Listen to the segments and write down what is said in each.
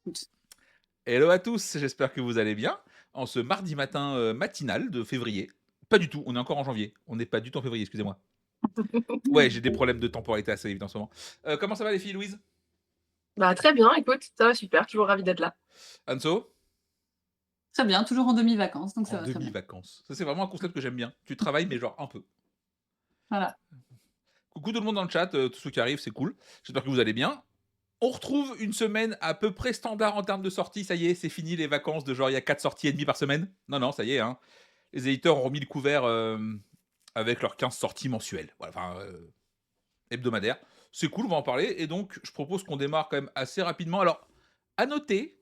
t'écoute. Hello à tous, j'espère que vous allez bien. En ce mardi matin matinal de février. Pas du tout, on est encore en janvier. On n'est pas du tout en février, excusez-moi. Ouais, j'ai des problèmes de temporalité assez évidents en ce moment. Comment ça va les filles, Louise? Bah, très bien, écoute, ça va super, toujours ravi d'être là. Anso? Très bien, toujours en demi-vacances, donc ça En va très bien. demi-vacances. Ça, c'est vraiment un concept que j'aime bien. Tu travailles, mais genre un peu. Voilà. Coucou tout le monde dans le chat, tous ceux qui arrivent, c'est cool. J'espère que vous allez bien. On retrouve une semaine à peu près standard en termes de sorties. Ça y est, c'est fini les vacances de genre il y a 4 sorties et demie par semaine. Non, non, ça y est, hein. Les éditeurs ont remis le couvert avec leurs 15 sorties mensuelles. Voilà, enfin, hebdomadaires. C'est cool, on va en parler. Et donc, je propose qu'on démarre quand même assez rapidement. Alors, à noter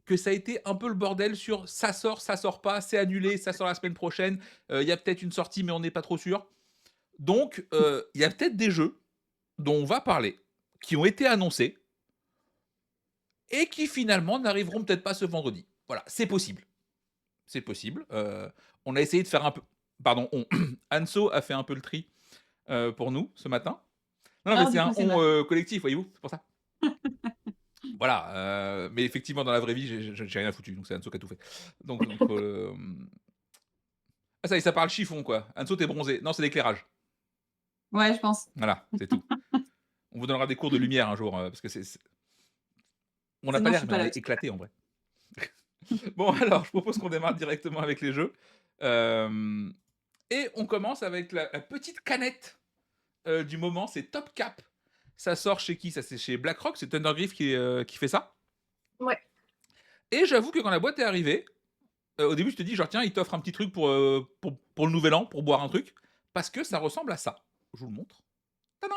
que ça a été un peu le bordel sur ça sort pas, c'est annulé, ça sort la semaine prochaine. Il y a peut-être une sortie, mais on n'est pas trop sûr. Donc, il y a peut-être des jeux dont on va parler, qui ont été annoncés et qui finalement n'arriveront peut-être pas ce vendredi. Voilà, c'est possible. C'est possible. On a essayé de faire un peu. Pardon, on. Anso a fait un peu le tri pour nous ce matin. Non, mais Alors c'est du coup, un c'est on ma collectif, voyez-vous, c'est pour ça. Voilà, mais effectivement, dans la vraie vie, j'ai rien foutu, donc c'est Anso qui a tout fait. Donc ah, ça y est, ça parle chiffon, quoi. Anso, t'es bronzé. Non, c'est l'éclairage. ouais, je pense. Voilà, c'est tout. On vous donnera des cours de lumière un jour, parce que on n'a pas Sinon, je l'air, suis mais pas on là est aussi. éclaté en vrai. Bon, alors, je propose qu'on démarre directement avec les jeux. Euh, Et on commence avec la petite canette du moment, c'est Top Cap. Ça sort chez qui? Ça, c'est chez BlackRock, c'est Thundergriff qui fait ça. Ouais. Et j'avoue que quand la boîte est arrivée, au début, je te dis, genre, tiens, il t'offre un petit truc pour le nouvel an, pour boire un truc, parce que ça ressemble à ça. Je vous le montre. Tadam.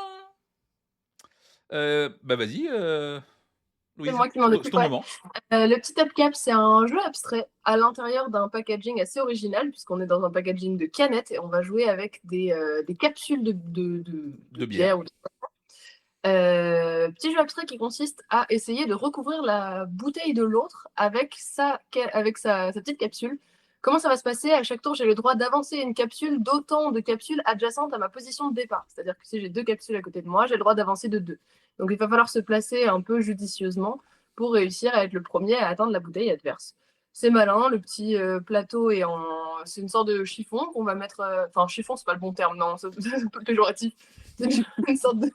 Bah, vas-y, C'est Louise, moi qui m'en c'est occupe, ton ouais. moment. Le petit Top Cap, c'est un jeu abstrait à l'intérieur d'un packaging assez original, puisqu'on est dans un packaging de canettes et on va jouer avec des capsules de De bière. bière ou de... Petit jeu abstrait qui consiste à essayer de recouvrir la bouteille de l'autre avec sa petite capsule. Comment ça va se passer? À chaque tour, j'ai le droit d'avancer une capsule d'autant de capsules adjacentes à ma position de départ. C'est-à-dire que si j'ai deux capsules à côté de moi, j'ai le droit d'avancer de deux. Donc il va falloir se placer un peu judicieusement pour réussir à être le premier à atteindre la bouteille adverse. C'est malin, le petit plateau est en... C'est une sorte de chiffon qu'on va mettre... Enfin, chiffon, c'est pas le bon terme, non, c'est un peu péjoratif. C'est une sorte de...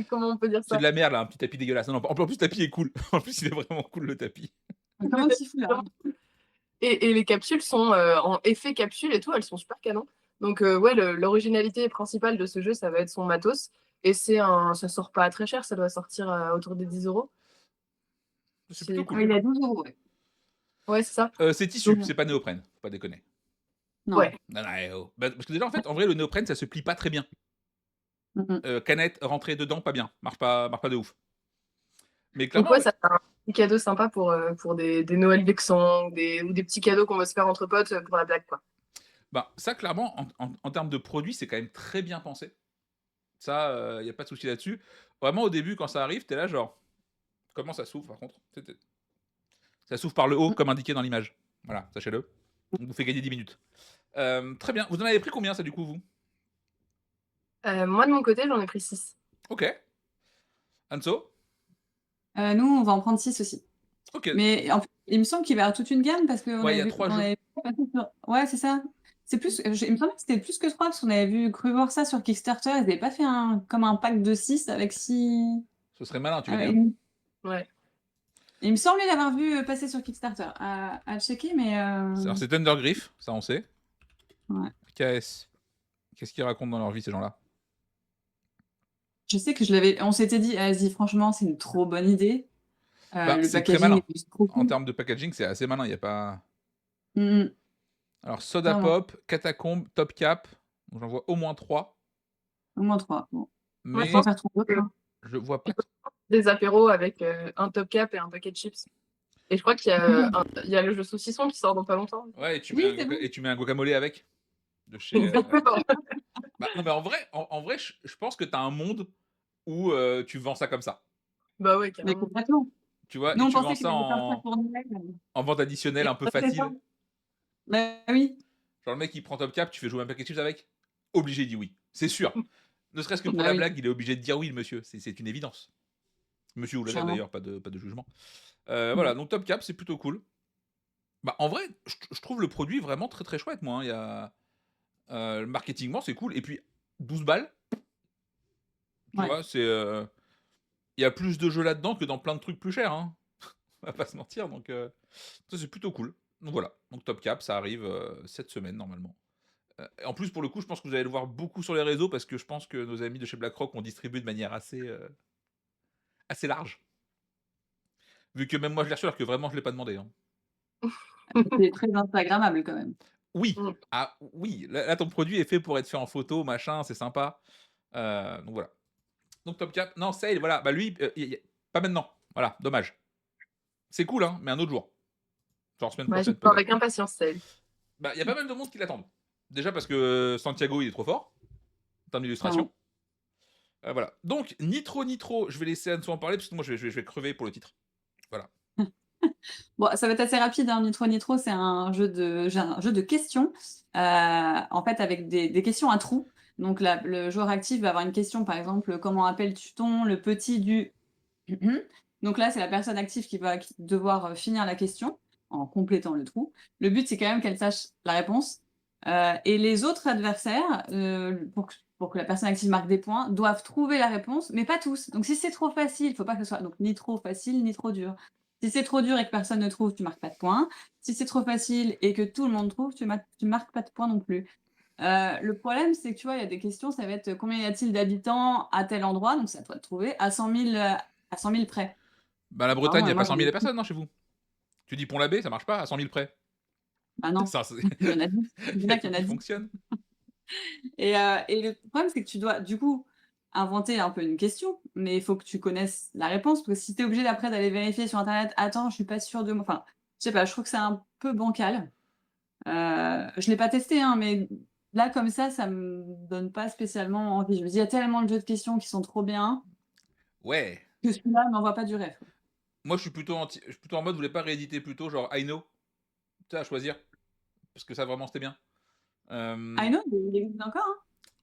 Comment on peut dire C'est ça? de la merde, là, un petit tapis dégueulasse. Non, non, en plus, le tapis est cool. En plus, il est vraiment cool, le tapis. Comme un petit foulard. Et les capsules sont en effet capsule et tout, elles sont super canon. Donc ouais, l'originalité principale de ce jeu, ça va être son matos. Et ça sort pas très cher, ça doit sortir autour des 10 euros. C'est plutôt C'est cool. Oui, il a 12 euros, ouais. Ouais, c'est ça. C'est tissu, Donc c'est pas néoprène. Faut pas déconner. Non. ouais. Non, non, oh. Bah, parce que déjà, en fait, en vrai, le néoprène, ça se plie pas très bien. Mhm. Canette, rentrer dedans, pas bien. Marche pas de ouf. Mais Donc clairement, ouais, ça fait un petit cadeau sympa pour des Noëls vexants ou des petits cadeaux qu'on va se faire entre potes pour la blague, quoi. bah, ça, clairement, en termes de produit, c'est quand même très bien pensé. Ça, y a pas de souci là-dessus. Vraiment, au début, quand ça arrive, t'es là, genre, comment ça s'ouvre, par contre? Ça s'ouvre par le haut, comme indiqué dans l'image. Voilà, sachez-le. On vous fait gagner 10 minutes. Très bien. Vous en avez pris combien, ça, du coup, vous? Moi, de mon côté, j'en ai pris 6. Ok. Anso? Nous, on va en prendre 6 aussi. Ok. Mais en fait, il me semble qu'il va y avoir toute une gamme parce qu'on Ouais, il y avait a vu, 3 on jeux. avait vu passer ouais, c'est ça. C'est plus, il me semblait que c'était plus que 3 parce qu'on avait cru voir ça sur Kickstarter. Ils n'avaient pas fait comme un pack de 6 avec 6. Ce serait malin, tu veux dire. avec- Ouais. Il me semblait l'avoir vu passer sur Kickstarter. À checker, mais. Alors, c'est Thundergriff, ça, on sait. Ouais. KS. Qu'est-ce qu'ils racontent dans leur vie, ces gens-là? Je sais que on s'était dit, vas-y, franchement, c'est une trop bonne idée. Bah, Le c'est très packaging malin. est juste trop En cool. termes de packaging, c'est assez malin. Il y a pas. Mm, Alors, Soda Vraiment, Pop, Catacombe, Top Cap. Donc, j'en vois au moins 3. au moins 3. Bon. Moi, je Je peux en Mais pense faire 3 autres, que hein. je vois pas. des apéros avec un top cap et un paquet de chips. Et je crois il y a le jeu saucisson qui sort dans pas longtemps. Ouais, Oui, c'est bon. et tu mets un guacamole avec. De chez. Exactement. Bah, non, mais en vrai je pense que t'as un monde où tu vends ça comme ça. Bah ouais, Mais carrément. complètement. Tu vois, Nous, et on tu vends pensait qu'il ça allait faire ça pour Noël. en vente additionnelle Et un peu ça fait ça. facile. Bah oui. Genre, le mec, il prend Top Cap, tu fais jouer un paquet de chips avec. Obligé, il dit oui. C'est sûr. Ne serait-ce que pour Bah la oui. blague, il est obligé de dire oui, le monsieur. C'est une évidence. Monsieur ou la dame Clairement. d'ailleurs, pas de jugement. Mm. Voilà, donc Top Cap, c'est plutôt cool. Bah, en vrai, je trouve le produit vraiment très, très chouette, moi, hein. Il y a, marketingement, c'est cool et puis 12 balles, tu Ouais. vois? Il y a plus de jeux là-dedans que dans plein de trucs plus chers, hein. On va pas se mentir, donc ça, c'est plutôt cool. Donc voilà, donc Top Cap, ça arrive, cette semaine normalement. En plus, pour le coup, je pense que vous allez le voir beaucoup sur les réseaux parce que je pense que nos amis de chez BlackRock ont distribué de manière assez large. Vu que même moi je l'ai reçu alors que vraiment je l'ai pas demandé, hein. C'est très instagrammable quand même. Oui, Mm. ah oui, là ton produit est fait pour être fait en photo, machin, c'est sympa. Donc voilà. Donc Top Cap, non, Sale, voilà, bah lui, pas maintenant. Voilà, dommage. C'est cool, hein, mais un autre jour. Genre semaine Ouais, prochaine j'attends peut-être. avec impatience, celle. Bah, il y a pas mal de monde qui l'attendent. Déjà parce que Santiago, il est trop fort, en termes d'illustration. Clairement. Voilà. Donc, Nitro, je vais laisser Anso en parler parce que moi je vais crever pour le titre. Voilà. Bon, ça va être assez rapide, hein. Nitro, c'est un jeu de questions, en fait, avec des questions à trous. Donc, le joueur actif va avoir une question, par exemple, comment appelles-tu ton le petit du. Donc là, c'est la personne active qui va devoir finir la question en complétant le trou. Le but, c'est quand même qu'elle sache la réponse. Et les autres adversaires, pour que la personne active marque des points, doivent trouver la réponse, mais pas tous. Donc si c'est trop facile, il ne faut pas que ce soit donc, ni trop facile, ni trop dur. Si c'est trop dur et que personne ne trouve, tu marques pas de points. Si c'est trop facile et que tout le monde trouve, tu marques pas de points non plus. Le problème, c'est que tu vois, il y a des questions, ça va être combien y a-t-il d'habitants à tel endroit, donc c'est à toi de trouver, à 100 000, à 100 000 près. Bah, la Pardon, Bretagne, il y a moi, pas j'en 100 ai 000 personnes, non, chez vous? Tu dis Pont-l'Abbé, ça marche pas à 100 000 près. Ah non, Ça, c'est il y en a 10. il Dis y a bien qu'il tout y en a qui 10. fonctionne. Et le problème, c'est que tu dois, du coup, inventer un peu une question, mais il faut que tu connaisses la réponse, parce que si tu es obligé après d'aller vérifier sur Internet, attends, je suis pas sûre de moi. Enfin, je sais pas, je trouve que c'est un peu bancal. Je l'ai pas testé, hein, mais là, comme ça me donne pas spécialement envie. Je me dis, il y a tellement de jeux de questions qui sont trop bien Ouais. que celui-là m'envoie pas du rêve. Moi, je suis plutôt en mode, vous voulez pas rééditer plutôt, genre I Know, tu sais, à choisir, parce que ça, vraiment, c'était bien. I know, il existe encore, hein.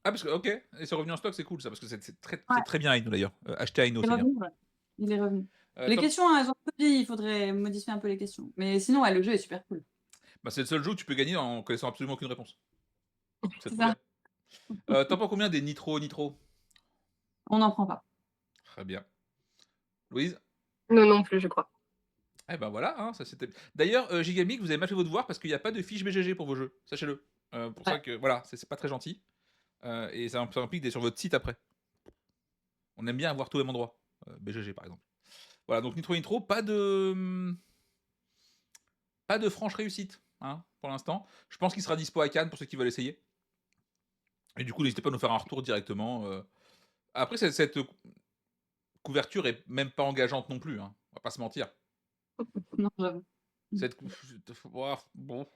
Ah, parce que, ok, et c'est revenu en stock, c'est cool ça, parce que Ouais, c'est très bien I Know d'ailleurs. Acheter I Know, il est c'est bien. revenu, ouais. Il est revenu. Les Top, questions, elles ont un peu vieilli, il faudrait modifier un peu les questions. Mais sinon, ouais, le jeu est super cool. bah, c'est le seul jeu où tu peux gagner en connaissant absolument aucune réponse. C'est C'est trop ça, bien. T'en penses combien des Nitro? on n'en prend pas. Très bien. Louise? Non, non plus, je crois. Eh ben voilà, hein, ça c'était. D'ailleurs, Gigamic, vous avez mal fait votre devoir parce qu'il n'y a pas de fiche BGG pour vos jeux, sachez-le. Pour ça Ouais. que voilà, c'est pas très gentil. Et ça implique d'être sur votre site après. On aime bien avoir tout au même endroit. BGG par exemple. Voilà, donc Nitro, pas de franche réussite, hein, pour l'instant. Je pense qu'il sera dispo à Cannes pour ceux qui veulent essayer. Et du coup, n'hésitez pas à nous faire un retour directement. Après, cette couverture est même pas engageante non plus, hein. On va pas se mentir. Non, j'avoue. Cette bon.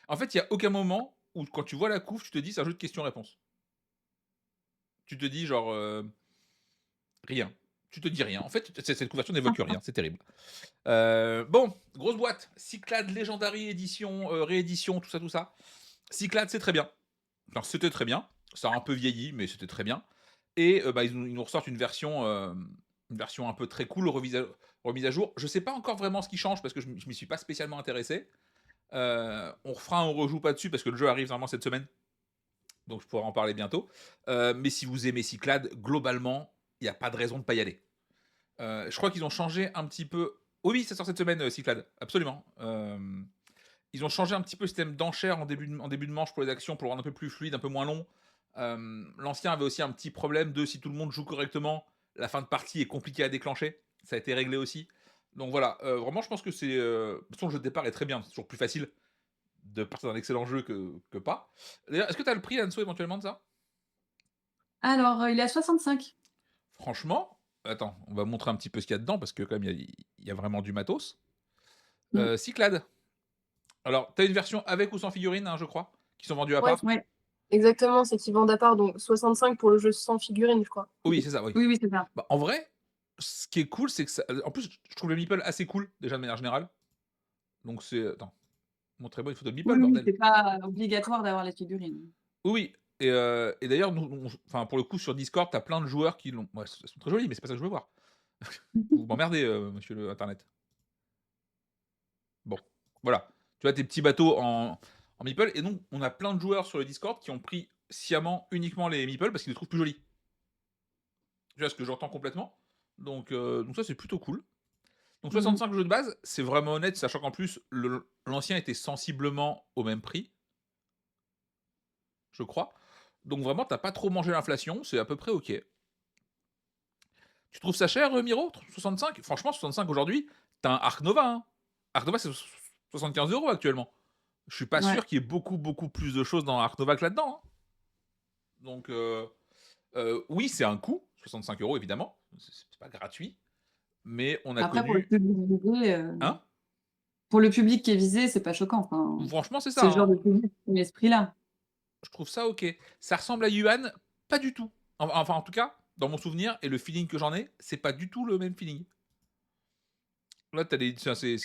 En fait, il y a aucun moment où quand tu vois la couve, tu te dis c'est un jeu de questions-réponses. Tu te dis genre rien. Tu te dis rien. En fait, cette couverture n'évoque rien. C'est terrible. Bon, grosse boîte. Cyclade Legendary édition, réédition, tout ça, tout ça. Cyclade, c'est très bien. Enfin, c'était très bien. Ça a un peu vieilli, mais c'était très bien. Et bah, ils nous ressortent une version un peu très cool, remise à jour. Je sais pas encore vraiment ce qui change parce que je m'y suis pas spécialement intéressé. On refera un rejoue pas dessus parce que le jeu arrive vraiment cette semaine. Donc je pourrai en parler bientôt. Mais si vous aimez Cyclade, globalement, il n'y a pas de raison de ne pas y aller. Je crois qu'ils ont changé un petit peu. Oui, ça sort cette semaine, Cyclade, absolument. Ils ont changé un petit peu le système d'enchères en début de manche pour les actions pour le rendre un peu plus fluide, un peu moins long. L'ancien avait aussi un petit problème de si tout le monde joue correctement, la fin de partie est compliquée à déclencher. Ça a été réglé aussi. Donc voilà, vraiment, je pense que c'est. Son jeu de départ est très bien, c'est toujours plus facile de partir d'un excellent jeu que pas. D'ailleurs, est-ce que tu as le prix, Anso, éventuellement de ça? Alors, il est à 65. Franchement, attends, on va montrer un petit peu ce qu'il y a dedans parce que quand même il y a vraiment du matos. Mm. Cyclade. Alors, tu as une version avec ou sans figurine, hein, je crois, qui sont vendues à Ouais, part. Ouais. exactement, c'est qu'ils vendent à part, donc 65 pour le jeu sans figurine, je crois. Oui, c'est ça, oui. Oui, oui, c'est ça. Bah, en vrai, ce qui est cool, c'est que ça. En plus, je trouve le meeple assez cool, déjà de manière générale. Donc c'est. Attends, montrez-moi une photo de meeple, Oui, oui, bordel. c'est pas obligatoire d'avoir les figurines. Oui, oui. Et d'ailleurs, enfin, pour le coup, sur Discord, t'as plein de joueurs qui l'ont. Ouais, elles sont très jolies, mais c'est pas ça que je veux voir. Vous m'emmerdez, monsieur le internet. Bon, voilà. Tu vois tes petits bateaux en meeple et donc on a plein de joueurs sur le Discord qui ont pris sciemment uniquement les meeples parce qu'ils les trouvent plus jolis. Tu vois ce que j'entends complètement? Donc ça c'est plutôt cool. Donc Mmh. 65 jeux de base, c'est vraiment honnête, sachant qu'en plus l'ancien était sensiblement au même prix, je crois. Donc vraiment, t'as pas trop mangé l'inflation, c'est à peu près OK. Tu trouves ça cher, Miro? 65? Franchement, 65 aujourd'hui, t'as un Ark Nova, hein. Ark Nova, c'est 75 € actuellement. Je suis pas Ouais. sûr qu'il y ait beaucoup, beaucoup plus de choses dans Ark Nova que là-dedans, hein. Donc, oui, c'est un coût, 65 € évidemment, c'est pas gratuit, mais on a Après pour le connu public visé, hein? pour le public qui est visé, c'est pas choquant, enfin, Franchement, c'est c'est ça, le genre hein. de public qui met ce prix-là. Je trouve ça OK. Ça ressemble à Yuan? Pas du tout. Enfin, en tout cas, dans mon souvenir et le feeling que j'en ai, c'est pas du tout le même feeling. Là, tu as des enfin, c'est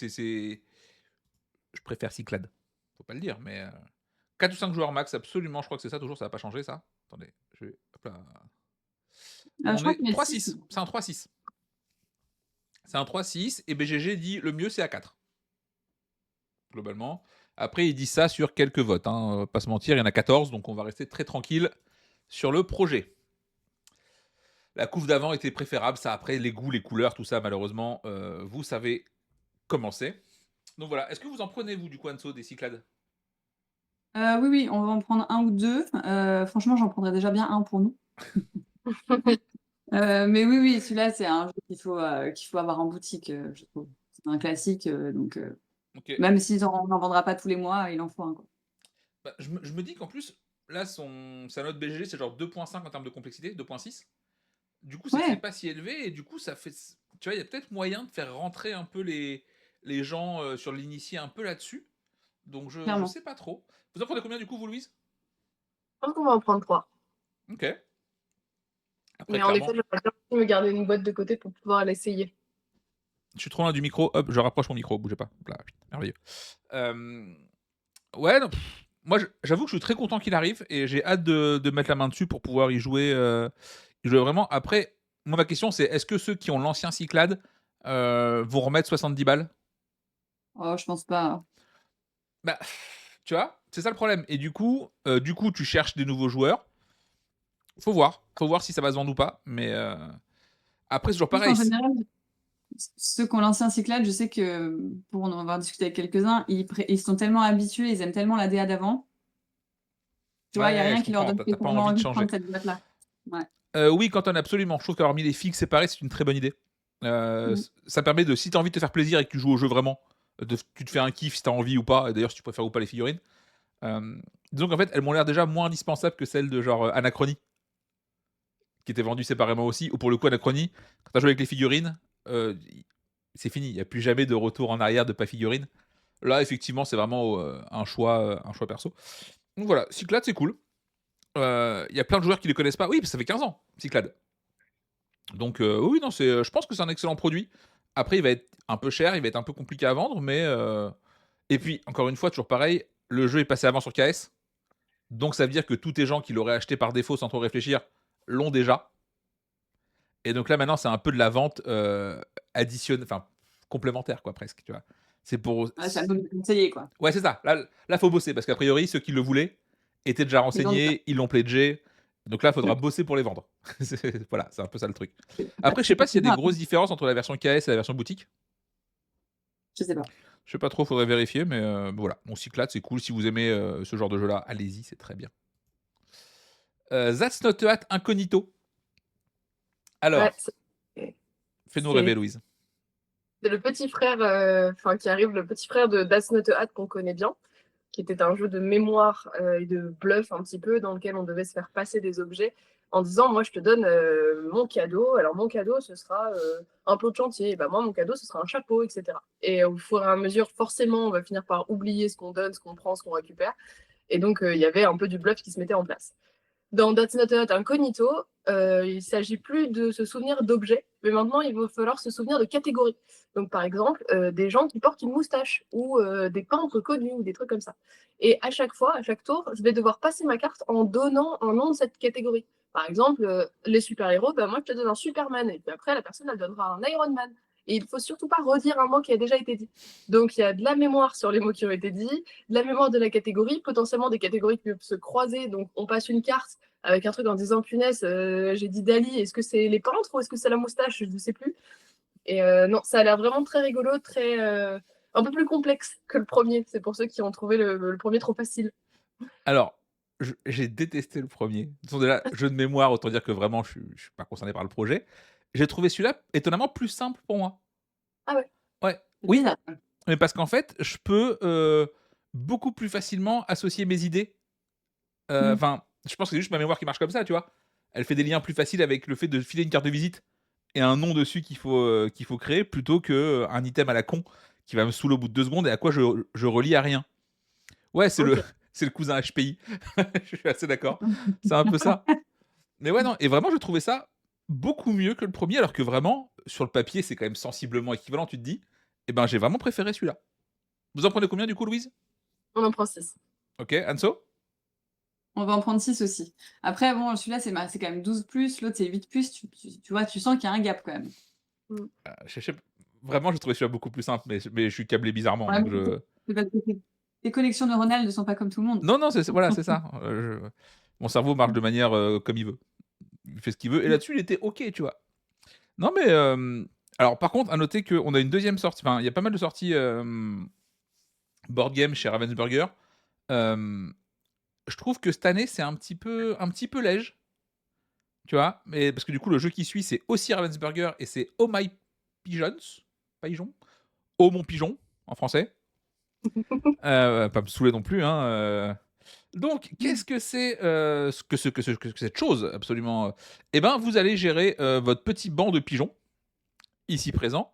je préfère Cyclades, faut pas le dire, mais 4 ou 5 joueurs max, absolument, je crois que c'est ça toujours, ça va pas changer ça. Attendez, je vais hop là. Je On crois est qu'il met 6. 3-6, c'est un 3-6. C'est un 3-6 et BGG dit le mieux c'est à 4, globalement. Après, ils disent ça sur quelques votes, hein, on va pas se mentir, il y en a 14, donc on va rester très tranquille sur le projet. La couve d'avant était préférable, ça après, les goûts, les couleurs, tout ça, malheureusement, vous savez comment c'est. Donc voilà, est-ce que vous en prenez, vous, du Quanso, des Cyclades? Oui, oui, on va en prendre un ou 2. Franchement, j'en prendrais déjà bien un pour nous. Mais oui, oui, celui-là, c'est un jeu qu'il faut avoir en boutique, je trouve. C'est un classique, donc Ok. même si on n'en vendra pas tous les mois, il en faut un, quoi. Bah, je me dis qu'en plus, là, sa note BGG, c'est genre 2,5 en termes de complexité, 2,6. Du coup, c'est Ouais, pas si élevé, et du coup, ça fait. Tu vois, il y a peut-être moyen de faire rentrer un peu les gens sur l'initié un peu là-dessus. Donc, je clairement. sais pas trop. Vous en prenez combien, du coup, vous, Louise? Je pense qu'on va en prendre 3. Ok. Après, Mais en effet, clairement, j'aimerais bien aussi me garder une boîte de côté pour pouvoir l'essayer. je suis trop loin du micro. Hop, je rapproche mon micro, bougez pas. Hop là, merveilleux. Euh, Ouais, non, moi, j'avoue que je suis très content qu'il arrive et j'ai hâte de mettre la main dessus pour pouvoir y jouer vraiment. Après, moi, ma question, c'est est-ce que ceux qui ont l'ancien Cyclade vont remettre 70 balles? Oh, je pense pas. Bah, tu vois, c'est ça le problème. Et du coup, tu cherches des nouveaux joueurs. Faut voir si ça va se vendre ou pas. Mais après, c'est toujours Plus pareil. en général, ceux qui ont l'ancien Cyclade, je sais que, pour en avoir discuté avec quelques-uns, ils sont tellement habitués, ils aiment tellement la DA d'avant. Tu vois, il y a Ouais, rien je qui leur comprends. donne T'as pas spécialement envie de envie de changer. prendre cette boîte-là. Ouais. Oui, Quentin, absolument. Je trouve qu'avoir mis les figues séparées, c'est une très bonne idée. Mmh. Ça permet de, si tu as envie de te faire plaisir et que tu joues au jeu vraiment, tu te fais un kiff si tu as envie ou pas, et d'ailleurs si tu préfères ou pas les figurines. Euh, Disons qu'en fait, elles m'ont l'air déjà moins indispensables que celles de genre Anachronie, qui étaient vendues séparément aussi, ou pour le coup Anachronie, quand tu as joué avec les figurines, euh, c'est fini, il n'y a plus jamais de retour en arrière de pas figurines. Là, effectivement, c'est vraiment un choix perso. Donc voilà, Cyclade, c'est cool. Il y a plein de joueurs qui ne les connaissent pas. Oui, parce que ça fait 15 ans, Cyclade. Donc oui, non, je pense que c'est un excellent produit. Après, il va être un peu cher, il va être un peu compliqué à vendre, mais et puis encore une fois, toujours pareil, le jeu est passé avant sur KS, donc ça veut dire que tous les gens qui l'auraient acheté par défaut sans trop réfléchir l'ont déjà. Et donc là maintenant, c'est un peu de la vente additionne, enfin complémentaire quoi presque, tu vois. C'est pour Ouais, ça peut le conseiller, quoi. ouais, c'est ça. Là faut bosser parce qu'a priori ceux qui le voulaient étaient déjà Ils ont déjà. renseignés, ils l'ont pledgé. Donc là, il faudra bosser pour les vendre. Voilà, c'est un peu ça le truc. Après, je sais pas s'il y a des grosses différences entre la version KS et la version boutique. Je sais pas. Je sais pas trop, faudrait vérifier, mais voilà. Mon Cyclade, c'est cool. Si vous aimez ce genre de jeu-là, allez-y, c'est très bien. That's Not a Hat Incognito. Ouais, Alors, c'est fais-nous rêver, c'est Louise. le petit frère, enfin qui arrive, le petit frère de Das Not a Hat qu'on connaît bien, qui était un jeu de mémoire et de bluff un petit peu, dans lequel on devait se faire passer des objets en disant moi je te donne mon cadeau, alors mon cadeau ce sera un plot de chantier, et ben moi mon cadeau ce sera un chapeau, etc. Et au fur et à mesure, forcément, on va finir par oublier ce qu'on donne, ce qu'on prend, ce qu'on récupère. Et donc il y avait un peu du bluff qui se mettait en place. Dans That's Not a Hat Incognito, il ne s'agit plus de se souvenir d'objets, mais maintenant il va falloir se souvenir de catégories. Donc par exemple, des gens qui portent une moustache ou des peintres connus ou des trucs comme ça. Et à chaque fois, à chaque tour, je vais devoir passer ma carte en donnant un nom de cette catégorie. Par exemple, les super-héros, bah, moi, je te donne un Superman, et puis après, la personne, elle donnera un Iron Man. Et il faut surtout pas redire un mot qui a déjà été dit. Donc, il y a de la mémoire sur les mots qui ont été dits, de la mémoire de la catégorie, potentiellement des catégories qui peuvent se croiser. Donc, on passe une carte avec un truc en disant, punaise, j'ai dit Dali, est-ce que c'est les peintres ou est-ce que c'est la moustache? Je ne sais plus. Et non, ça a l'air vraiment très rigolo, très un peu plus complexe que le premier. C'est pour ceux qui ont trouvé le premier trop facile. Alors, j'ai détesté le premier. De toute façon, déjà, jeu de mémoire, autant dire que vraiment, je suis pas concerné par le projet. J'ai trouvé celui-là étonnamment plus simple pour moi. Ah ouais. Ouais, C'est oui, bizarre. mais parce qu'en fait, je peux beaucoup plus facilement associer mes idées. Mm. Enfin, je pense que c'est juste ma mémoire qui marche comme ça, tu vois. Elle fait des liens plus faciles avec le fait de filer une carte de visite et un nom dessus qu'il faut créer plutôt que un item à la con qui va me saouler au bout de 2 secondes et à quoi je relie à rien. Ouais, c'est le Ok. c'est le cousin HPI. Je suis assez d'accord. C'est un peu ça. Mais ouais, non, et vraiment, je trouvais ça beaucoup mieux que le premier, alors que vraiment, sur le papier, c'est quand même sensiblement équivalent, tu te dis. Eh ben, j'ai vraiment préféré celui-là. Vous en prenez combien du coup, Louise? On en prend 6. Ok, Anso? On va en prendre 6 aussi. Après, bon, celui-là, c'est quand même 12 plus, l'autre, c'est 8 plus. Tu vois, tu sens qu'il y a un gap quand même. Je sais- Vraiment, j'ai trouvé celui-là beaucoup plus simple, mais je suis câblé bizarrement. Ouais, Donc mais je... c'est parce que tes connexions neuronales ne sont pas comme tout le monde. Non, non, voilà, c'est ça. Mon cerveau marche de manière comme il veut. Il fait ce qu'il veut. Et là-dessus, il était ok, tu vois. Non, mais. Alors, par contre, à noter qu'on a une deuxième sortie. Enfin, il y a pas mal de sorties board game chez Ravensburger. Euh, je trouve que cette année, c'est un petit peu léger, tu vois. Mais parce que du coup, le jeu qui suit, c'est aussi Ravensburger et c'est Oh My Pigeons. Pigeon. Oh mon pigeon, en français. Pas me saouler non plus, hein. Donc, qu'est-ce que c'est que cette chose absolument Eh ben, vous allez gérer votre petit banc de pigeons, ici présent,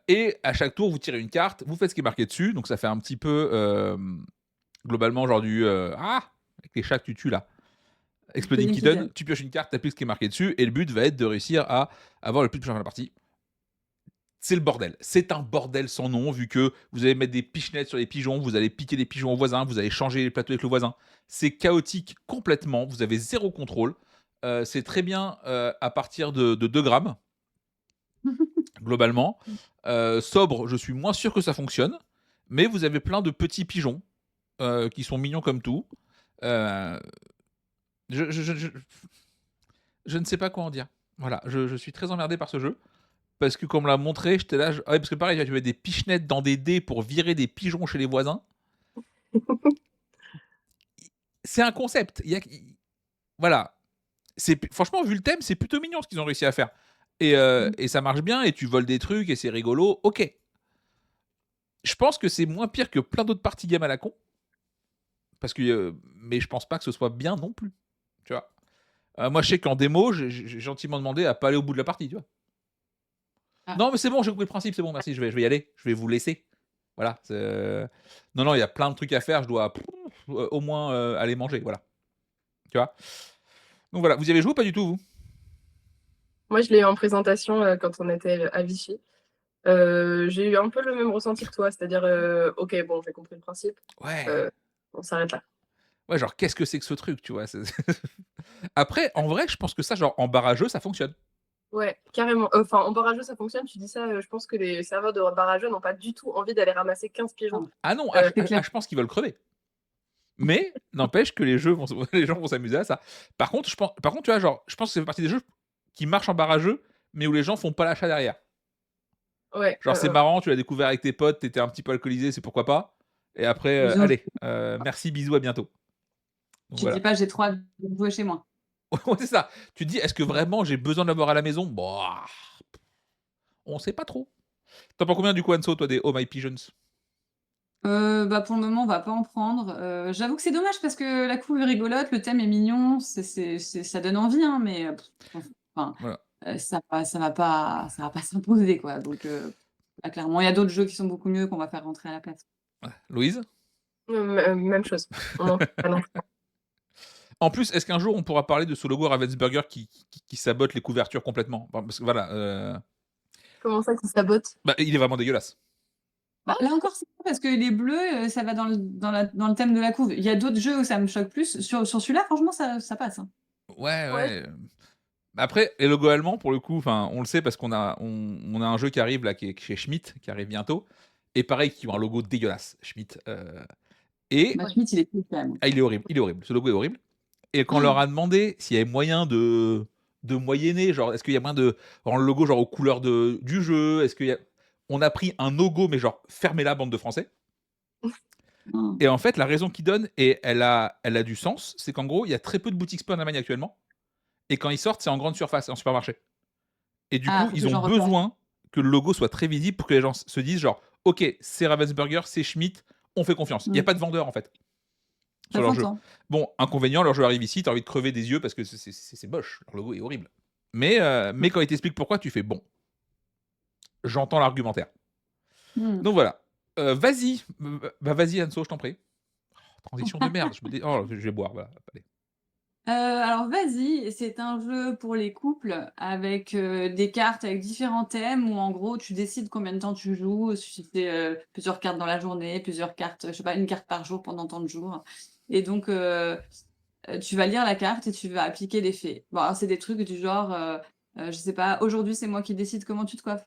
et à chaque tour, vous tirez une carte, vous faites ce qui est marqué dessus, donc ça fait un petit peu, globalement, genre du avec les chats que tu tues là. Exploding Exploding Kitten, Kitten. tu pioches une carte, t'appliques ce qui est marqué dessus, et le but va être de réussir à avoir le plus de points à la partie. C'est le bordel. C'est un bordel sans nom, vu que vous allez mettre des pichenettes sur les pigeons, vous allez piquer les pigeons au voisin, vous allez changer les plateaux avec le voisin. C'est chaotique complètement, vous avez zéro contrôle. C'est très bien à partir de 2 grammes, globalement. Sobre, je suis moins sûr que ça fonctionne, mais vous avez plein de petits pigeons qui sont mignons comme tout. Euh, je, je- je- je- je ne sais pas quoi en dire. Voilà, je suis très emmerdé par ce jeu. Parce que comme on me l'a montré, j'étais là. Ah ouais, parce que pareil, tu mets des pichenettes dans des dés pour virer des pigeons chez les voisins. C'est un concept. Voilà. Franchement, vu le thème, c'est plutôt mignon ce qu'ils ont réussi à faire. Et ça marche bien, et tu voles des trucs, et c'est rigolo. Ok. Je pense que c'est moins pire que plein d'autres parties game à la con. Parce que, mais je pense pas que ce soit bien non plus. Tu vois. Moi, je sais qu'en démo, j'ai gentiment demandé à pas aller au bout de la partie. Tu vois. Ah. Non, mais c'est bon, j'ai compris le principe, c'est bon, merci, je vais y aller, je vais vous laisser. Voilà. Non, non, il y a plein de trucs à faire, je dois au moins aller manger, voilà. Tu vois. Donc voilà, vous y avez joué ou pas du tout, vous? Moi, je l'ai eu en présentation quand on était à Vichy. J'ai eu un peu le même ressenti que toi, c'est-à-dire, ok, bon, j'ai compris le principe, Ouais. euh, on s'arrête là. Ouais, genre, qu'est-ce que c'est que ce truc, tu vois? Après, en vrai, je pense que ça, genre, en barrageux, ça fonctionne. Ouais, carrément. Enfin, en barrageux, ça fonctionne. Tu dis ça, je pense que les serveurs de barrageux n'ont pas du tout envie d'aller ramasser 15 pigeons. Ah non, C'est clair. je pense qu'ils veulent crever. Mais, n'empêche que les gens vont s'amuser à ça. Par contre, tu vois, genre, je pense que ça fait partie des jeux qui marchent en barrageux, mais où les gens font pas l'achat derrière. Ouais, Genre, c'est marrant, tu l'as découvert avec tes potes, t'étais un petit peu alcoolisé, c'est pourquoi pas. Et après, Ils ont- allez, merci, bisous, à bientôt. Donc Tu dis voilà. pas, j'ai trop hâte de jouer chez moi. Ouais, c'est ça. Tu te dis, est-ce que vraiment j'ai besoin de l'avoir à la maison? Bon, on sait pas trop. T'en prends combien du coup, Anso, toi, des Oh My Pigeons? Bah, pour le moment, on va pas en prendre. J'avoue que c'est dommage parce que la couve est rigolote, le thème est mignon, ça donne envie, hein, mais enfin, Voilà. ça va pas s'imposer, quoi. Donc, là, clairement, il y a d'autres jeux qui sont beaucoup mieux qu'on va faire rentrer à la place. Ouais. Louise? même chose. Non, pas non plus. En plus, est-ce qu'un jour on pourra parler de ce logo Ravensburger qui sabote les couvertures complètement? Enfin, parce que voilà, Comment ça qui sabote? bah, il est vraiment dégueulasse. Bah, là encore, c'est pas parce que les bleus, ça va dans le thème de la couve. Il y a d'autres jeux où ça me choque plus. Sur celui-là, franchement, ça passe, hein. Ouais, Ouais. ouais. Après, les logos allemands, pour le coup, enfin, on le sait parce qu'on a un jeu qui arrive là, qui est chez Schmitt, qui arrive bientôt. Et pareil, qui ont un logo dégueulasse, Schmitt. Et Bah, Ouais. Schmitt, il est cool quand même. il est horrible, il est horrible. Ce logo est horrible. Et quand on leur a demandé s'il y avait moyen de moyenner, genre, est-ce qu'il y a moyen de rendre le logo genre aux couleurs du jeu, est-ce qu'il y a... On a pris un logo, mais genre, fermez la bande de français. Oh. Et en fait, la raison qu'ils donnent, et elle a du sens, c'est qu'en gros, il y a très peu de boutiques Spot en Allemagne actuellement. Et quand ils sortent, c'est en grande surface, en supermarché. Et du Ah, coup, faut que ils ont j'en repère. besoin que le logo soit très visible pour que les gens se disent genre, ok, c'est Ravensburger, c'est Schmitt, on fait confiance. Il n'y a pas de vendeur en fait Ça sur leur jeu. s'entend. Bon, inconvénient, leur jeu arrive ici, t'as envie de crever des yeux parce que c'est moche, leur logo est horrible. Mais quand ils t'expliquent pourquoi, tu fais bon, j'entends l'argumentaire. Hmm. Donc voilà. Vas-y, vas-y Anso, je t'en prie. Transition de merde, oh, je vais boire, voilà. Allez. Alors vas-y, c'est un jeu pour les couples avec des cartes avec différents thèmes où en gros tu décides combien de temps tu joues, si c'est plusieurs cartes dans la journée, plusieurs cartes, je sais pas, une carte par jour pendant tant de jours. Et donc tu vas lire la carte et tu vas appliquer les faits. Bon, alors c'est des trucs du genre, je sais pas, aujourd'hui c'est moi qui décide comment tu te coiffes.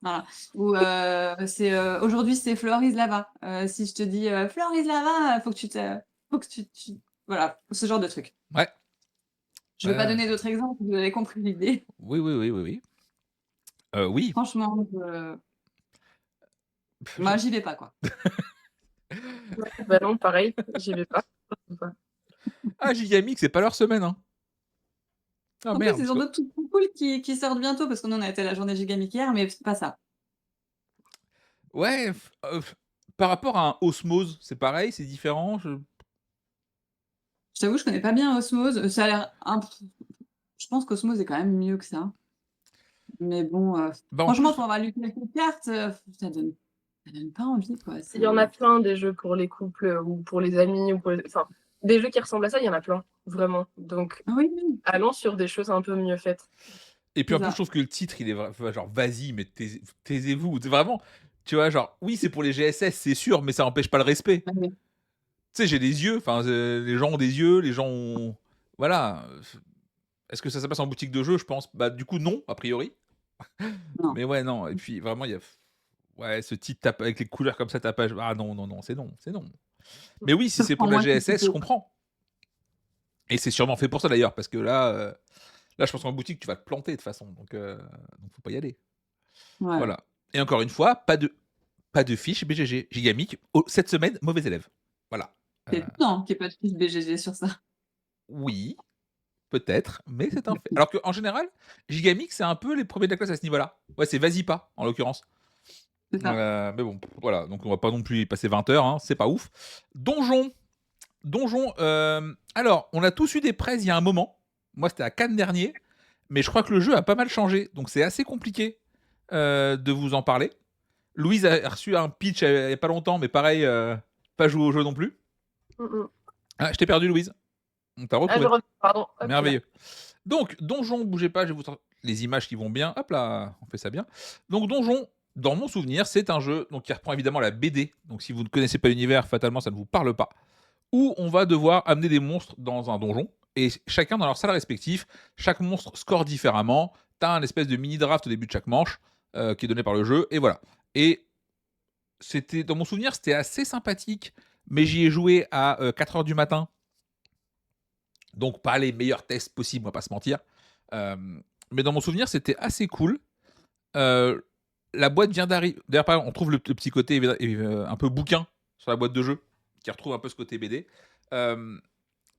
Voilà. Ou c'est aujourd'hui c'est Floris Lava. Si je te dis Floris Lava, faut que voilà, ce genre de truc. Ouais. Je vais pas donner d'autres exemples, vous avez compris l'idée. Oui, oui, oui, oui, oui. Oui. Franchement, moi j'y vais pas quoi. Ouais, bah non, pareil, j'y vais pas. Ah, Gigamix, c'est pas leur semaine, hein. Ah En plus, merde. ils ont d'autres trucs cool qui sortent bientôt parce qu'on en a été à la journée Gigamic hier, mais c'est pas ça. Ouais, par rapport à un Osmose, c'est pareil, c'est différent. Je t'avoue, je connais pas bien Osmose. Ça a l'air je pense qu'Osmose est quand même mieux que ça. Mais bon, Bah en franchement, plus, pour avoir lu quelques cartes, ça donne pas envie quoi. Il y en a plein des jeux pour les couples ou pour les amis ou enfin des jeux qui ressemblent à ça, il y en a plein, vraiment. Donc Ah oui, oui, allons sur des choses un peu mieux faites. et puis c'est en plus, je ça. trouve que le titre, il est genre, vas-y, mais taisez-vous. C'est vraiment, tu vois, genre, oui, c'est pour les GSS, c'est sûr, mais ça empêche pas le respect. Ouais, mais Tu sais, j'ai des yeux, enfin, les gens ont des yeux, les gens ont. Voilà. Est-ce que ça passe en boutique de jeu? Je pense. Bah, du coup, non, a priori. non. Mais ouais, non. Et puis, vraiment, il y a. Ouais, ce titre tape avec les couleurs comme ça, tapage. Ah non, non, non, c'est non, c'est non. Mais oui, si c'est pour de la Prends-moi si tu GSS, je peux. comprends. Et c'est sûrement fait pour ça d'ailleurs, parce que là, je pense qu'en boutique, tu vas te planter de toute façon. Donc faut pas y aller. Ouais. Voilà. Et encore une fois, pas de fiche BGG. Gigamic, cette semaine, mauvais élève. Voilà. C'est étonnant qu'il y ait pas de fiche BGG sur ça. Oui, peut-être, mais c'est un fait. Alors qu'en général, Gigamic, c'est un peu les premiers de la classe à ce niveau-là. Ouais, c'est vas-y pas, en l'occurrence. C'est ça. Mais bon, voilà. Donc on va pas non plus y passer 20 heures, hein, c'est pas ouf. Donjon. Donjon. Alors, on a tous eu des prêts il y a un moment. Moi, c'était à Cannes dernier. Mais je crois que le jeu a pas mal changé. Donc c'est assez compliqué de vous en parler. Louise a reçu un pitch il n'y a pas longtemps, mais pareil, pas joué au jeu non plus. Ah, je t'ai perdu, Louise. On t'a Ah, je retrouvé. reviens, pardon. Hop, Merveilleux. Donc, Donjon, bougez pas, je vais vous sortir les images qui vont bien. Hop là, on fait ça bien. Donc, Donjon, dans mon souvenir, c'est un jeu donc, qui reprend évidemment la BD. Donc, si vous ne connaissez pas l'univers, fatalement, ça ne vous parle pas. Où on va devoir amener des monstres dans un donjon. Et chacun dans leur salle respective, chaque monstre score différemment. T'as un espèce de mini draft au début de chaque manche qui est donné par le jeu. Et voilà. Et c'était, dans mon souvenir, c'était assez sympathique. Mais j'y ai joué à 4h du matin. Donc, pas les meilleurs tests possibles, on va pas se mentir. Mais dans mon souvenir, c'était assez cool. La boîte vient d'arriver. D'ailleurs, par exemple, on trouve le petit côté un peu bouquin sur la boîte de jeu, qui retrouve un peu ce côté BD.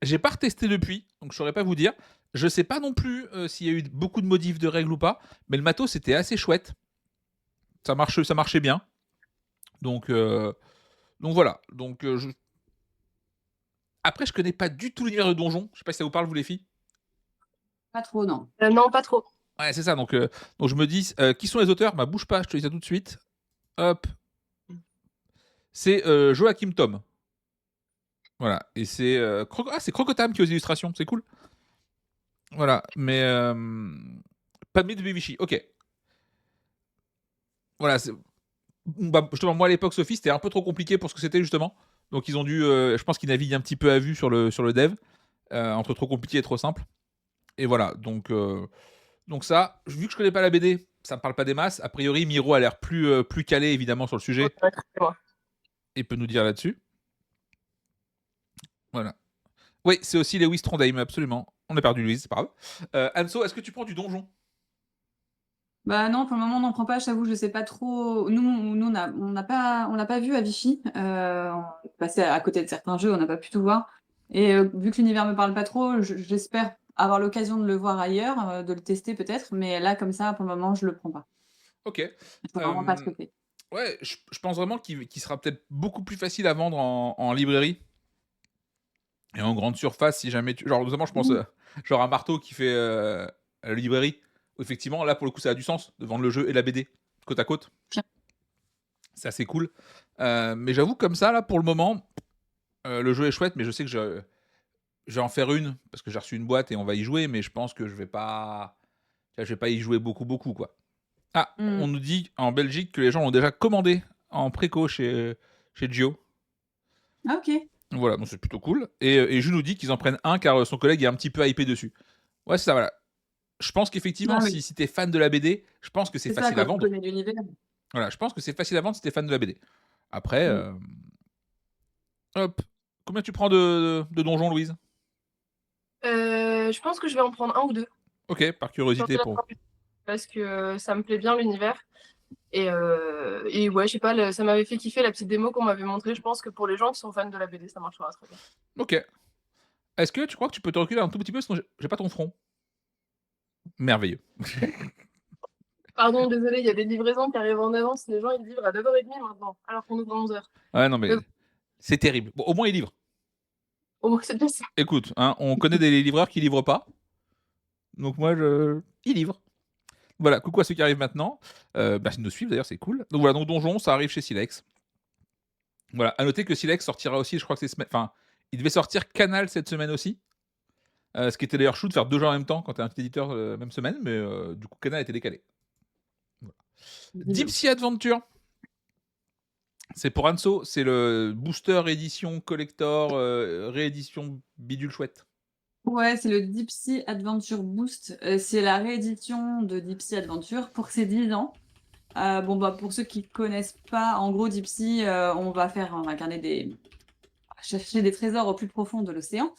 J'ai pas retesté depuis, donc je saurais pas vous dire. Je sais pas non plus s'il y a eu beaucoup de modifs de règles ou pas, mais le matos c'était assez chouette. Ça marchait bien. Donc voilà. Après, je connais pas du tout l'univers de Donjon. Je sais pas si ça vous parle, vous les filles. Pas trop, non. non, pas trop. Ouais, c'est ça. Donc je me dis, qui sont les auteurs? Bah, bouge pas, je te dis ça tout de suite. Hop. C'est Joachim Tom. Voilà. Et c'est c'est Crocotam qui est aux illustrations. C'est cool. Voilà. Mais Padmé de Vichy. Ok. Voilà. Bah, justement, moi à l'époque, Sophie, c'était un peu trop compliqué pour ce que c'était justement. Donc ils ont dû, je pense qu'ils naviguent un petit peu à vue sur le dev. entre trop compliqué et trop simple. Et voilà, donc ça, vu que je connais pas la BD, ça me parle pas des masses. A priori, Miro a l'air plus calé évidemment sur le sujet Ouais, moi. et peut nous dire là-dessus. Voilà. Oui, c'est aussi Lewis Trondheim, absolument. On a perdu Louise, c'est pas grave. Anso, est-ce que tu prends du donjon? Bah non, pour le moment, on n'en prend pas, je t'avoue, je sais pas trop. Nous on n'a pas vu à Vichy. On est passé à côté de certains jeux, on n'a pas pu tout voir. Et vu que l'univers me parle pas trop, j'espère avoir l'occasion de le voir ailleurs, de le tester peut-être. Mais là, comme ça, pour le moment, je le prends pas. Ok. Je peux vraiment pas te côté. Ouais, je pense vraiment qu'il sera peut-être beaucoup plus facile à vendre en librairie et en grande surface si jamais tu. Genre, notamment, je pense genre un marteau qui fait à la librairie. Où effectivement, là, pour le coup, ça a du sens de vendre le jeu et la BD côte à côte. Tiens. C'est assez cool. Mais j'avoue, comme ça, là, pour le moment, le jeu est chouette, mais je sais que je vais en faire une parce que j'ai reçu une boîte et on va y jouer, mais je pense que je vais pas y jouer beaucoup, quoi. Ah, Mm. on nous dit en Belgique que les gens l'ont déjà commandé en préco chez Gio. Ah, ok. Voilà, donc c'est plutôt cool. Et Jules nous dit qu'ils en prennent un car son collègue est un petit peu hypé dessus. Ouais, c'est ça, voilà. Je pense qu'effectivement, Ah oui. si t'es fan de la BD, je pense que c'est C'est ça, facile à quand tu vendre. connais l'univers. Voilà, je pense que c'est facile à vendre si t'es fan de la BD. Après, Mm. hop. Combien tu prends de donjons, Louise? Je pense que je vais en prendre un ou deux. Ok, par curiosité pour. Parce que ça me plaît bien l'univers. Et ouais, je sais pas, ça m'avait fait kiffer la petite démo qu'on m'avait montrée. Je pense que pour les gens qui sont fans de la BD, ça marchera très bien. Ok. Est-ce que tu crois que tu peux te reculer un tout petit peu, sinon j'ai pas ton front? Merveilleux. Pardon, désolé, il y a des livraisons qui arrivent en avance. Les gens, ils livrent à 9h30 maintenant, alors qu'on ouvre à 11h. Ouais, non, mais Mais bon, c'est terrible. Bon, au moins, il livre. au moins, c'est bien ça. Écoute, hein, on connaît des livreurs qui livrent pas. Donc moi, il livre. Voilà, coucou à ceux qui arrivent maintenant. Merci de nous suivre d'ailleurs, c'est cool. Donc voilà, donc Donjon, ça arrive chez Silex. Voilà, à noter que Silex sortira aussi, je crois que c'est semaine. Enfin, il devait sortir Canal cette semaine aussi. Ce qui était d'ailleurs chou de faire 2 jeux en même temps quand t'es un petit éditeur même semaine, mais du coup, Canal a été décalé. Voilà. Deep Sea Adventure. C'est pour Anso, c'est le booster édition collector, réédition bidule chouette. Ouais, c'est le Deep Sea Adventure Boost. C'est la réédition de Deep Sea Adventure pour ses 10 ans. Bon, bah, pour ceux qui connaissent pas, en gros, Deep Sea, on va chercher des trésors au plus profond de l'océan.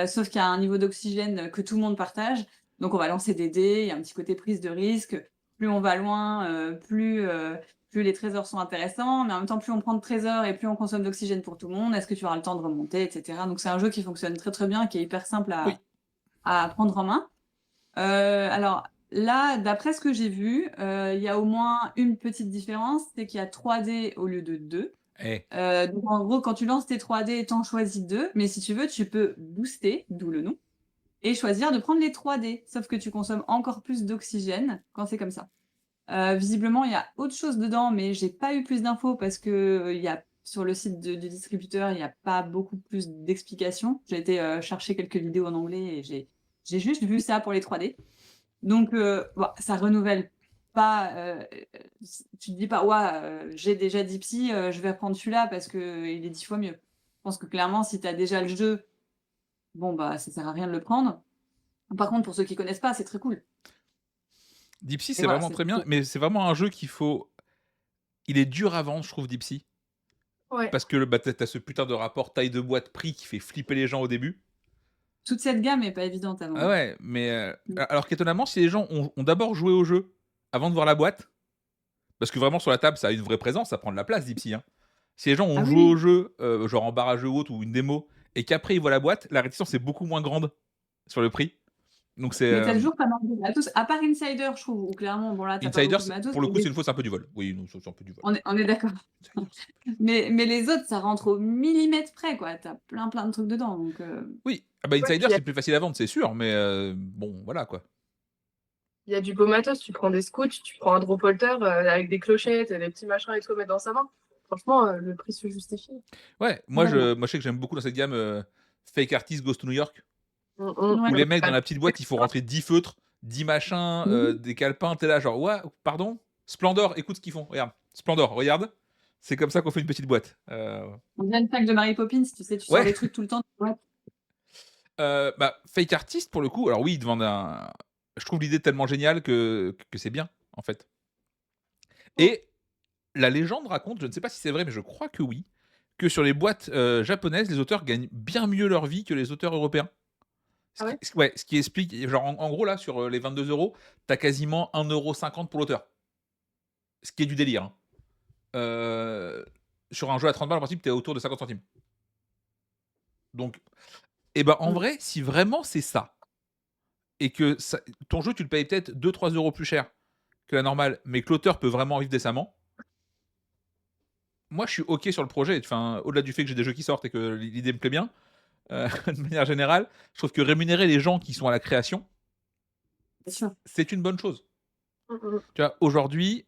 Sauf qu'il y a un niveau d'oxygène que tout le monde partage. Donc, on va lancer des dés, il y a un petit côté prise de risque. Plus on va loin, plus les trésors sont intéressants, mais en même temps, plus on prend de trésors et plus on consomme d'oxygène pour tout le monde. Est-ce que tu auras le temps de remonter, etc. Donc, c'est un jeu qui fonctionne très très bien, qui est hyper simple Oui. à prendre en main. Alors là, d'après ce que j'ai vu, il y a au moins une petite différence, c'est qu'il y a 3 dés au lieu de 2. Eh. Donc en gros, quand tu lances tes 3 dés, t'en choisis 2, mais si tu veux, tu peux booster, d'où le nom, et choisir de prendre les 3 dés, sauf que tu consommes encore plus d'oxygène quand c'est comme ça. Visiblement, il y a autre chose dedans, mais j'ai pas eu plus d'infos parce que il y a sur le site du distributeur, il n'y a pas beaucoup plus d'explications. J'ai été chercher quelques vidéos en anglais et j'ai juste vu ça pour les 3D. Donc, bon, ça renouvelle pas. Tu te dis pas, ouais, j'ai déjà Deep Sea, je vais reprendre celui-là parce qu'il est 10 fois mieux. Je pense que clairement, si tu as déjà le jeu, bon, bah, ça sert à rien de le prendre. Par contre, pour ceux qui connaissent pas, c'est très cool. Deep Sea, Et c'est voilà, vraiment c'est très bien, mais c'est vraiment un jeu qu'il faut. Il est dur à vendre, je trouve, Deep Sea. Ouais. Parce que bah, t'as ce putain de rapport taille de boîte prix qui fait flipper les gens au début. toute cette gamme est pas évidente à Ah vendre. ouais, mais alors qu'étonnamment, si les gens ont d'abord joué au jeu avant de voir la boîte, parce que vraiment sur la table, ça a une vraie présence, ça prend de la place, Deep Sea, hein. Si les gens ont Ah oui, joué au oui. jeu, genre en barrage ou autre, ou une démo, et qu'après ils voient la boîte, la réticence est beaucoup moins grande sur le prix. Donc c'est. Mais t'as toujours pas mal de matos, à part Insider, je trouve, où clairement, bon là, t'as pas Insider, beaucoup de matos. pour le coup, c'est une fausse, c'est un peu du vol. Oui, non, c'est un peu du vol. On est d'accord. Insider, c'est- Mais les autres, ça rentre au millimètre près, quoi. T'as plein de trucs dedans, donc Oui, ah bah Ouais, Insider, puis c'est plus facile à vendre, c'est sûr, mais bon, voilà quoi. il y a du beau matos. Tu prends des scouts, tu prends un drop holter avec des clochettes, des petits machins et tout à mettre dans sa main. Franchement, le prix se justifie. Ouais, complètement. moi je sais que j'aime beaucoup dans cette gamme Fake Artist Goes to New York, où Ouais. les mecs dans la petite boîte, il faut rentrer 10 feutres, 10 machins, Oui. des calepins, t'es là, genre, ouais, pardon Splendor, écoute ce qu'ils font, regarde. Splendor, regarde. C'est comme ça qu'on fait une petite boîte. On dirait le pack de Mary Poppins, tu sais, tu sors Ouais, des trucs tout le temps. Ouais. Fake Artist, pour le coup, alors oui, ils te vendent un je trouve l'idée tellement géniale que c'est bien, en fait. Mm. Et la légende raconte, je ne sais pas si c'est vrai, mais je crois que oui, que sur les boîtes, japonaises, les auteurs gagnent bien mieux leur vie que les auteurs européens. Ah ouais? Ce qui explique genre, en gros, là, sur, les 22 €, tu as quasiment 1,50 € pour l'auteur. Ce qui est du délire, hein. Sur un jeu à 30 balles, en principe, tu es autour de 50 centimes. Donc en Mm. vrai, si vraiment c'est ça et que ça ton jeu, tu le payes peut-être 2-3 € plus cher que la normale, mais que l'auteur peut vraiment vivre décemment, moi, je suis OK sur le projet. Enfin, au-delà du fait que j'ai des jeux qui sortent et que l'idée me plaît bien, de manière générale, je trouve que rémunérer les gens qui sont à la création, Bien sûr. c'est une bonne chose. Mm, mm. Tu vois? Aujourd'hui,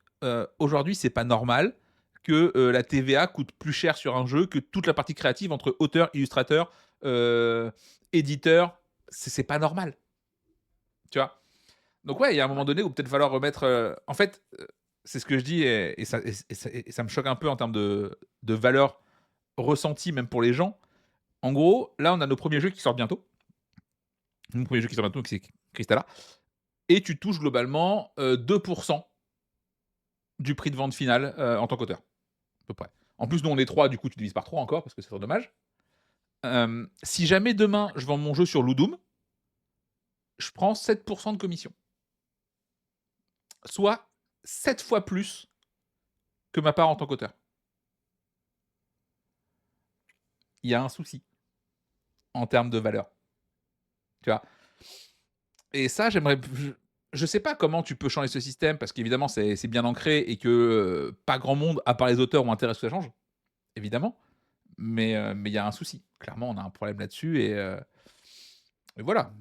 c'est pas normal que, la TVA coûte plus cher sur un jeu que toute la partie créative entre auteur, illustrateur, heu, éditeur. C'est pas normal, tu vois? Donc ouais, il y a un moment Ouais. donné où peut-être falloir remettre, en fait, c'est ce que je dis et ça me choque un peu en termes de valeur ressentie même pour les gens. En gros, là, on a nos premiers jeux qui sortent bientôt. Mon premier jeu qui sort bientôt, c'est Crystalla et tu touches globalement, 2 du prix de vente final, en tant qu'auteur, à peu près. En plus, nous, on est 3, du coup, tu divises par 3 encore parce que c'est trop dommage. Si jamais demain, je vends mon jeu sur Ludum, je prends 7 de commission, soit 7 fois plus que ma part en tant qu'auteur. Il y a un souci en termes de valeur, tu vois? Et ça, je sais pas comment tu peux changer ce système parce qu'évidemment, c'est bien ancré et que, pas grand monde, à part les auteurs, ont intérêt à ce que ça change, évidemment. Mais il y a un souci. Clairement, on a un problème là-dessus et voilà.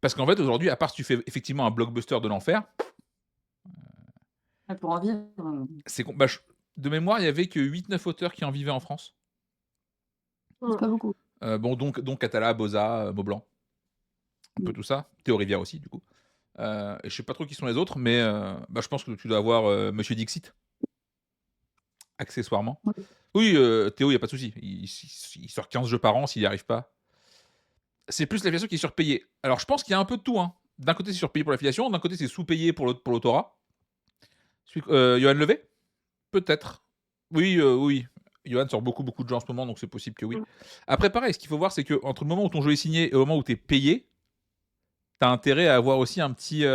Parce qu'en fait, aujourd'hui, à part si tu fais effectivement un blockbuster de l'enfer, Ouais, pour en vivre, c'est com bah, je de mémoire, il y avait que 8-9 auteurs qui en vivaient en France. c'est Mm. pas beaucoup. Bon, donc Catala, Boza, Maublanc, un peu Mmh. tout ça. Théo Rivière aussi, du coup. Et je sais pas trop qui sont les autres, mais je pense que tu dois avoir, Monsieur Dixit, accessoirement. Ouais. Oui, Théo, il y a pas de souci. Il sort 15 jeux par an s'il y arrive pas. C'est plus l'affiliation qui est surpayée. Alors je pense qu'il y a un peu de tout, hein. D'un côté, c'est surpayé pour l'affiliation, d'un côté, c'est sous-payé pour l'autorat. Yoann Levé? Peut-être. Oui, oui. Yoann sort beaucoup, beaucoup de jeux en ce moment, donc c'est possible que oui. Mm. Après, pareil, ce qu'il faut voir, c'est qu'entre le moment où ton jeu est signé et au moment où tu es payé, tu as intérêt à avoir aussi un petit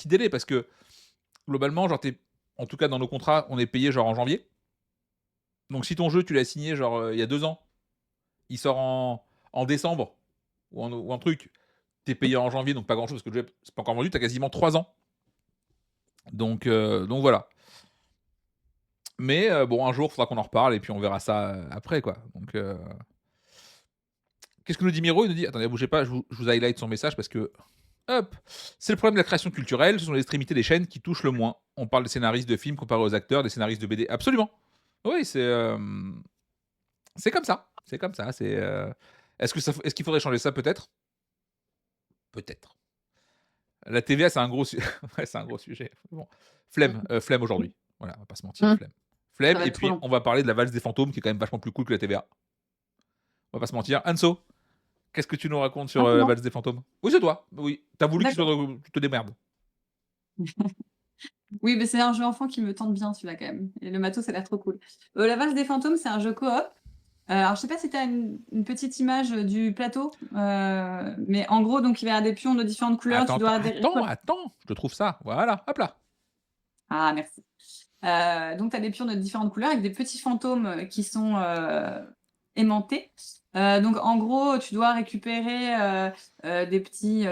délai parce que globalement, genre, en tout cas dans nos contrats, on est payé genre en janvier. Donc si ton jeu, tu l'as signé genre il y a 2 ans, il sort en décembre ou un truc, tu es payé en janvier, donc pas grand-chose parce que le jeu c'est pas encore vendu, tu as quasiment 3 ans. Donc voilà. Mais bon, un jour, il faudra qu'on en reparle et puis on verra ça, après, quoi. Donc qu'est-ce que nous dit Miro? Il nous dit attendez, bougez pas, je vous highlight son message parce que hop! C'est le problème de la création culturelle, ce sont les extrémités des chaînes qui touchent le moins. On parle des scénaristes de films comparés aux acteurs, des scénaristes de BD. Absolument! Oui, c'est comme ça. C'est comme ça. Est-ce qu'il faudrait changer ça? Peut-être. Peut-être. La TVA, c'est un gros su ouais, c'est un gros sujet. Bon. Flemme aujourd'hui. Voilà, on va pas se mentir, Mmh. flemme. Ça Flemme va et être trop puis long. on va parler de la valse des fantômes qui est quand même vachement plus cool que la TVA. On va pas se mentir. Anso, qu'est-ce que tu nous racontes Ah, sur, c'est la moi? valse des fantômes? Oui, c'est toi. Oui. Tu as voulu qu'il soit D'accord. tu te démerdes. Oui, mais c'est un jeu enfant qui me tente bien celui-là quand même et le matos, ça a l'air trop cool. La Valse des fantômes, c'est un jeu coop. Alors je sais pas si tu as une petite image, du plateau, mais en gros, donc il va y avoir des pions de différentes couleurs, tu dois des récol Attends, je te trouve ça. Voilà, hop là. ah merci. Donc tu as des pions de différentes couleurs avec des petits fantômes, qui sont, aimantés. Donc en gros, tu dois récupérer, des petits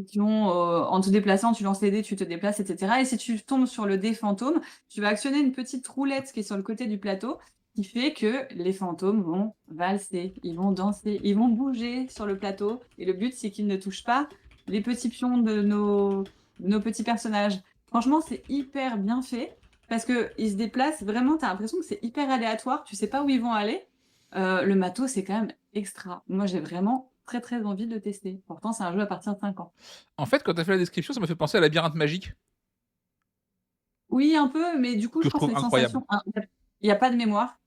pions, en te déplaçant, tu lances les dés, tu te déplaces et cetera et si tu tombes sur le dé fantôme, tu vas actionner une petite roulette qui est sur le côté du plateau, qui fait que les fantômes vont valser, ils vont danser, ils vont bouger sur le plateau et le but, c'est qu'ils ne touchent pas les petits pions de nos petits personnages. Franchement, c'est hyper bien fait parce qu'ils se déplacent vraiment, tu as l'impression que c'est hyper aléatoire, tu sais pas où ils vont aller. Le matos, c'est quand même extra. Moi, j'ai vraiment très, très envie de le tester. Pourtant, c'est un jeu à partir de 5 ans. En fait, quand tu as fait la description, ça m'a fait penser à Labyrinthe Magique, Oui, un peu, mais du coup, que je je crois que trouve c'est une incroyable. sensation il y a pas de mémoire.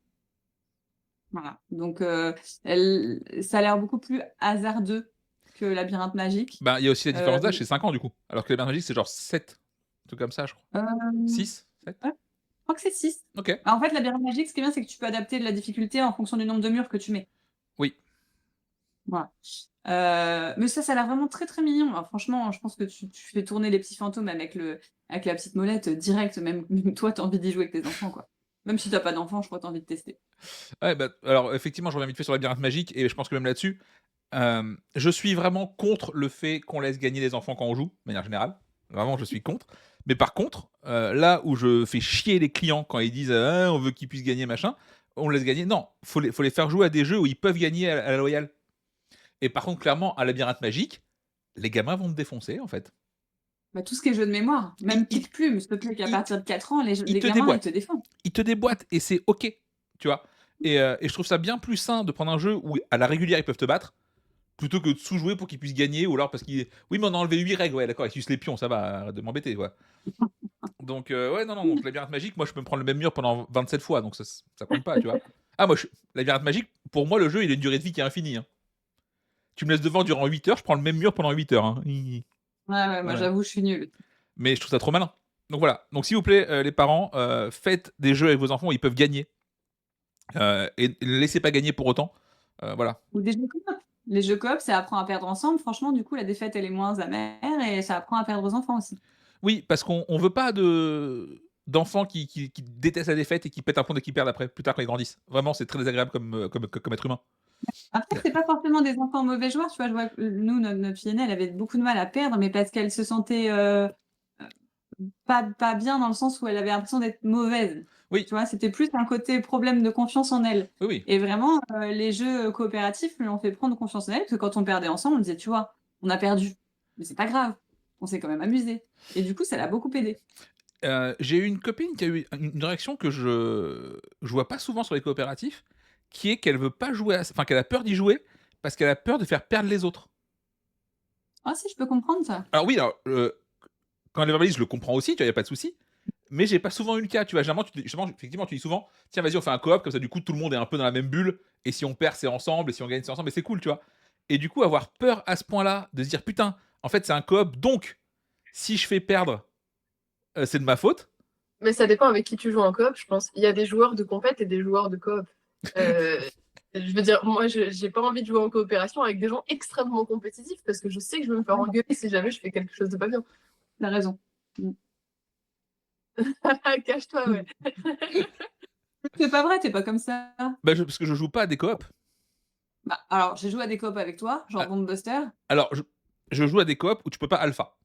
Voilà. Donc, ça a l'air beaucoup plus hasardeux que Labyrinthe Magique. Bah, il y a aussi la Euh, différence d'âge, c'est 5 ans du coup. Alors que les Magique, c'est genre 7. Un truc comme ça, je crois. euh, 6 7. ouais, je crois que c'est 6. Ok. En fait, Labyrinthe Magique, ce qui est bien, c'est que tu peux adapter la difficulté en fonction du nombre de murs que tu mets. Oui. Voilà. Mais ça a l'air vraiment très très mignon. Alors, franchement, je pense que tu fais tourner les petits fantômes avec la petite molette direct, même toi, tu as envie d'y jouer avec tes enfants, quoi. Même si tu pas d'enfants, je crois que tu as envie de tester. Ouais, bah, alors effectivement, je reviens vite fait sur la Labyrinthe Magique, et je pense que même là-dessus, je suis vraiment contre le fait qu'on laisse gagner les enfants quand on joue, de manière générale. Vraiment, je suis contre. Mais par contre, là où je fais chier les clients quand ils disent ah, on veut qu'ils puissent gagner, machin, on laisse gagner. Non, faut les faire jouer à des jeux où ils peuvent gagner à la loyale. Et par contre, clairement, à Labyrinthe Magique, les gamins vont te défoncer, en fait. Bah, tout ce qui est jeu de mémoire, Ils, même ils, Pique Plume, s'il te plaît, qu'à ils, partir de 4 ans, ils les te gamins, ils te déboîtent. défendent. Ils te déboîtent, et c'est ok, tu vois. Et je trouve ça bien plus sain de prendre un jeu où à la régulière ils peuvent te battre, plutôt que de sous-jouer pour qu'ils puissent gagner, ou alors parce qu'ils. Oui, mais on a enlevé 8 règles, ouais, d'accord, ils sucent les pions, ça va, arrête de m'embêter, quoi. Donc, ouais, non, non, donc Labyrinthe Magique, moi je peux me prendre le même mur pendant 27 fois, donc ça compte pas, tu vois. Ah, moi, Labyrinthe Magique, pour moi, le jeu, il a une durée de vie qui est infinie, hein. Tu me laisses devant durant 8 heures, je prends le même mur pendant 8 heures, hein. Ouais, ouais, moi Voilà. j'avoue, je suis nulle. Mais je trouve ça trop malin. Donc voilà, donc s'il vous plaît, les parents, faites des jeux avec vos enfants où ils peuvent gagner. Et ne laissez pas gagner pour autant. Voilà. Ou des jeux coop. Les jeux coop, ça apprend à perdre ensemble. Franchement, du coup, la défaite, elle est moins amère et ça apprend à perdre aux enfants aussi. Oui, parce qu'on veut pas d'enfants qui détestent la défaite et qui pètent un plomb dès qu'ils perdent après, plus tard quand ils grandissent. Vraiment, c'est très désagréable comme être humain. Après, c'est pas forcément des enfants mauvais joueurs, tu vois? Je vois que nous, notre fille aînée, elle avait beaucoup de mal à perdre, mais parce qu'elle se sentait, pas bien dans le sens où elle avait l'impression d'être mauvaise. Oui, Tu vois? C'était plus un côté problème de confiance en elle. oui, oui. Et vraiment, les jeux coopératifs lui ont fait prendre confiance en elle, parce que quand on perdait ensemble, on disait: «Tu vois? On a perdu, mais c'est pas grave, on s'est quand même amusé. Et du coup, ça l'a beaucoup aidée. J'ai eu une copine qui a eu une réaction que je vois pas souvent sur les coopératifs, qui est qu'elle veut pas jouer, enfin qu'elle a peur d'y jouer parce qu'elle a peur de faire perdre les autres. Ah si, je peux comprendre ça. Alors oui, alors, quand elle verbalise, je le comprends aussi, tu vois, y a pas de souci. Mais j'ai pas souvent eu le cas, tu vois. Généralement, justement, effectivement, tu dis souvent, tiens, vas-y, on fait un coop, comme ça, du coup, tout le monde est un peu dans la même bulle. Et si on perd, c'est ensemble. Et si on gagne, c'est ensemble. Et c'est cool, tu vois. Et du coup, avoir peur à ce point-là, de se dire, putain, en fait, c'est un coop. Donc, si je fais perdre, c'est de ma faute. Mais ça dépend avec qui tu joues en coop, je pense. Il y a des joueurs de compète et des joueurs de coop. Euh, je veux dire, moi, j'ai pas envie de jouer en coopération avec des gens extrêmement compétitifs parce que je sais que je vais me faire engueuler si jamais je fais quelque chose de pas bien. Tu as raison. Mmh. Cache-toi, ouais. C'est pas vrai, tu es pas comme ça. Bah, parce que je joue pas à des coops. Bah, alors, j'ai joué à des coop avec toi, genre Ah, Bombbuster. alors, je joue à des coops où tu peux pas alpha.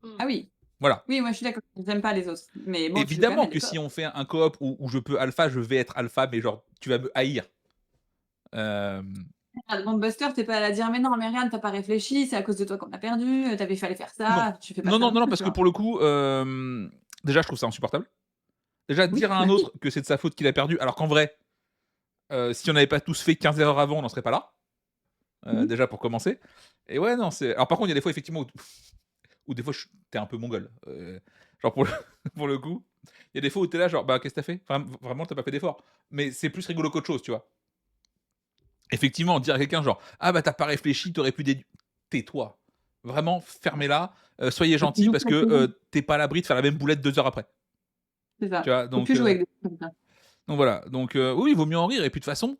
Ah Mm. oui. Voilà. Oui, moi je suis d'accord, j'aime pas les autres. Mais bon, tu joues quand même Évidemment à des que coop. si on fait un coop où je peux alpha, je vais être alpha, mais genre, tu vas me haïr. Euh, Regarde, Bombbuster, tu es pas là à dire: «Mais non, mais regarde, tu as pas réfléchi, c'est à cause de toi qu'on a perdu, fallait faire non. ça». Tu fais pas Non, ça non, non non, non, plus, parce tu que vois? pour le coup, déjà, je trouve ça insupportable. Déjà, Oui, dire à bah un oui. autre que c'est de sa faute qu'il a perdu, alors qu'en vrai, si on n'avait pas tous fait 15 erreurs avant, on n'en serait pas là. Mmh. Déjà pour commencer. Et ouais, non, c'est. Alors par contre, il y a des fois, effectivement, où des fois, t'es un peu mongol. Genre pour le, pour le coup, il y a des fois où t'es là, genre, bah, qu'est-ce que t'as fait? Vraiment, t'as pas fait d'effort. Mais c'est plus rigolo qu'autre chose, tu vois. Effectivement, dire à quelqu'un, genre, ah bah, t'as pas réfléchi, t'aurais pu déduire. Tais-toi. Vraiment, fermez-la. Soyez Et gentil sinon, parce faut que plus t'es pas à l'abri de faire la même boulette 2 heures après. c'est Tu ça. vois, Faut plus jouer avec des trucs comme ça. donc voilà. Donc, oui, il vaut mieux en rire. Et puis de toute façon,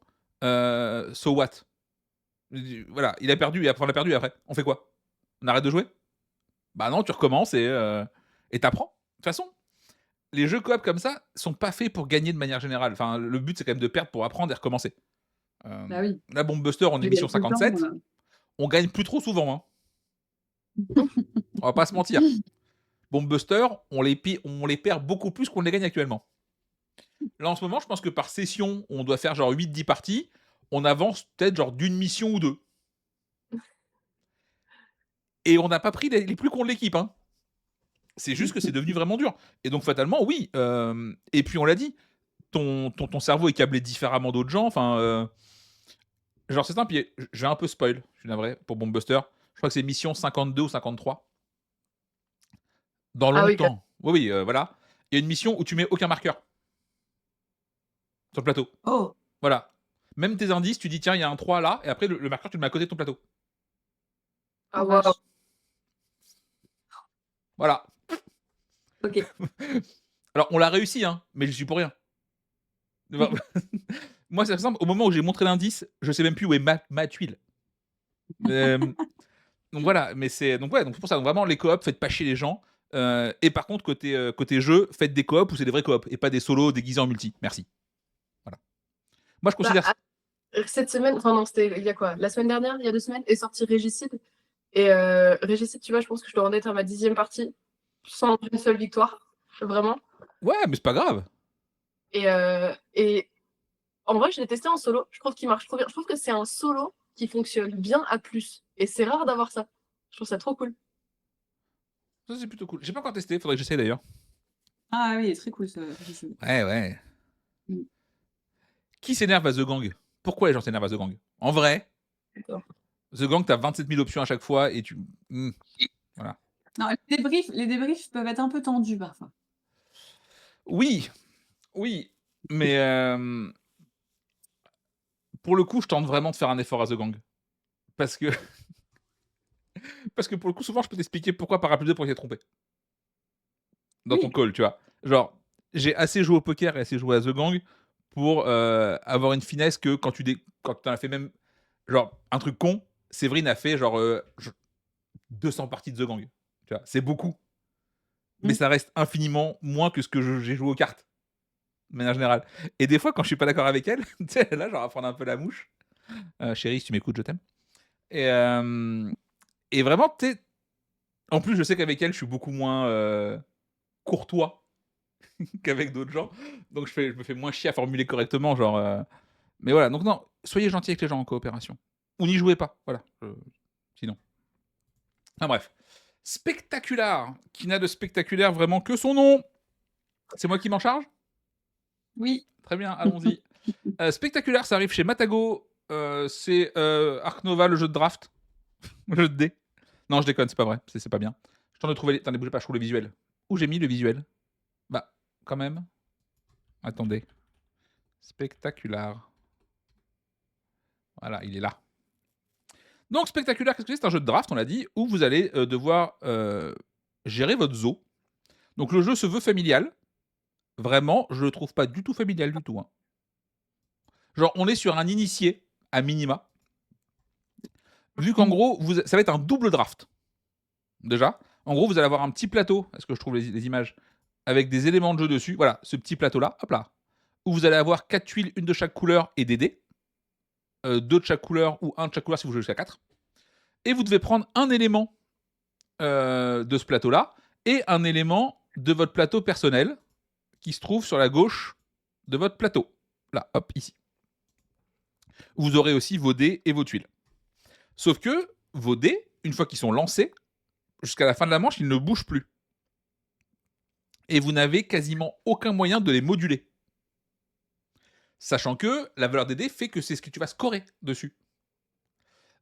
so what? Voilà, il a perdu, et après on a perdu, et après, on fait quoi? On arrête de jouer? Bah non, tu recommences et t'apprends. De toute façon, les jeux coop comme ça sont pas faits pour gagner de manière générale. Enfin, le but, c'est quand même de perdre pour apprendre et recommencer. Bah oui. Là, Bomb Buster, on est Tu gagnes mission tout le temps, 57, on gagne plus trop souvent, hein. On va pas se mentir. Bomb Buster, on les perd beaucoup plus qu'on les gagne actuellement. Là, en ce moment, je pense que par session, on doit faire genre 8-10 parties. On avance peut-être genre d'une mission ou deux. Et on n'a pas pris les plus cons de l'équipe, hein. C'est juste que c'est devenu vraiment dur. Et donc, fatalement, oui. Et puis, on l'a dit, ton cerveau est câblé différemment d'autres gens. Enfin, genre, c'est simple. Je vais un peu spoil, je suis navré, pour Bomb Buster. Je crois que c'est mission 52 ou 53. Dans Ah oui, longtemps. Oui, oui, voilà. Il y a une mission où tu mets aucun marqueur sur le plateau. Oh! Voilà. Même tes indices, tu dis tiens, il y a un 3 là, et après le marqueur, tu le mets à côté de ton plateau. Ah, Oh waouh. vache. Voilà. Ok. Alors, on l'a réussi, hein, mais je suis pour rien. Moi, c'est simple, au moment où j'ai montré l'indice, je sais même plus où est ma tuile. Donc voilà, mais donc ouais, donc c'est pour ça. Donc vraiment, les coops, faites pas chier les gens. Et par contre, côté jeu, faites des coops où c'est des vrais coops et pas des solos déguisés en multi. Merci. Voilà. Moi, je Bah, considère. cette semaine, enfin non, c'était il y a quoi? La semaine dernière, il y a 2 semaines, est sorti Régicide. Et Régicide, tu vois, je pense que je dois en être à ma 10e partie, sans une seule victoire, vraiment. Ouais, mais c'est pas grave. Et en vrai, je l'ai testé en solo. Je trouve qu'il marche trop bien. Je trouve que c'est un solo qui fonctionne bien à plus. Et c'est rare d'avoir ça. Je trouve ça trop cool. Ça, c'est plutôt cool. J'ai pas encore testé, faudrait que j'essaye d'ailleurs. Ah oui, il est très cool ce Régicide. Ouais, ouais. Mm. Qui s'énerve à The Gang? Pourquoi les gens s'énervent à The Gang? En vrai, D'accord. The Gang, t'as 27 000 options à chaque fois et tu. Voilà. Non, les débriefs peuvent être un peu tendus parfois. Oui, oui, mais pour le coup, je tente vraiment de faire un effort à The Gang. Parce que, parce que pour le coup, souvent, je peux t'expliquer pourquoi Parapluie 2 pourrait s'être trompé. Dans ton Oui. call, tu vois. Genre, j'ai assez joué au poker et assez joué à The Gang pour avoir une finesse que quand t'en as fait même. Genre, un truc con, Séverine a fait genre 200 parties de The Gang. Tu vois, c'est beaucoup. Mais Mm. ça reste infiniment moins que ce que j'ai joué aux cartes, de manière générale. Et des fois, quand je suis pas d'accord avec elle, tu sais, là, genre, à prendre un peu la mouche. Chérie, si tu m'écoutes, je t'aime. Et, euh, et vraiment, tu sais, en plus, je sais qu'avec elle, je suis beaucoup moins courtois qu'avec d'autres gens. Donc, je me fais moins chier à formuler correctement. Genre, mais voilà, donc non, soyez gentils avec les gens en coopération. Ou n'y jouez pas, voilà. Sinon. Enfin bref. Spectaculaire, qui n'a de spectaculaire vraiment que son nom. C'est moi qui m'en charge? Oui. Très bien, allons-y. Spectaculaire, ça arrive chez Matago. C'est Ark Nova, le jeu de draft. Le jeu de dés. Non, je déconne, c'est pas vrai. C'est pas bien. Je tente de trouver. Attendez, bougez pas, je trouve le visuel. Où j'ai mis le visuel? Bah, quand même. Attendez. Spectaculaire. Voilà, il est là. Donc, Spectaculaire, qu'est-ce que c'est? C'est un jeu de draft, on l'a dit, où vous allez devoir gérer votre zoo. Donc, le jeu se veut familial. Vraiment, je le trouve pas du tout familial du tout, hein. Genre, on est sur un initié, à minima. Vu qu'en Mm. gros, ça va être un double draft. Déjà. En gros, vous allez avoir un petit plateau, est-ce que je trouve les images, avec des éléments de jeu dessus. Voilà, ce petit plateau-là, hop là. Où vous allez avoir 4 tuiles, une de chaque couleur et des dés. 2 de chaque couleur ou un de chaque couleur si vous jouez jusqu'à 4. Et vous devez prendre un élément de ce plateau-là et un élément de votre plateau personnel qui se trouve sur la gauche de votre plateau. Là, hop, ici. Vous aurez aussi vos dés et vos tuiles. Sauf que vos dés, une fois qu'ils sont lancés, jusqu'à la fin de la manche, ils ne bougent plus. Et vous n'avez quasiment aucun moyen de les moduler. Sachant que la valeur des dés fait que c'est ce que tu vas scorer dessus.